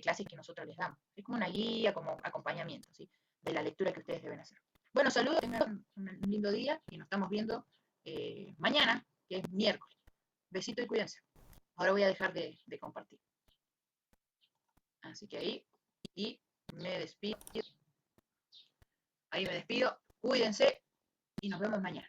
clases que nosotros les damos. Es como una guía, como acompañamiento, ¿sí? De la lectura que ustedes deben hacer. Bueno, saludos, tengan un lindo día y nos estamos viendo mañana, que es miércoles. Besito y cuídense. Ahora voy a dejar de compartir. Así que ahí, y me despido. Ahí me despido. Cuídense y nos vemos mañana.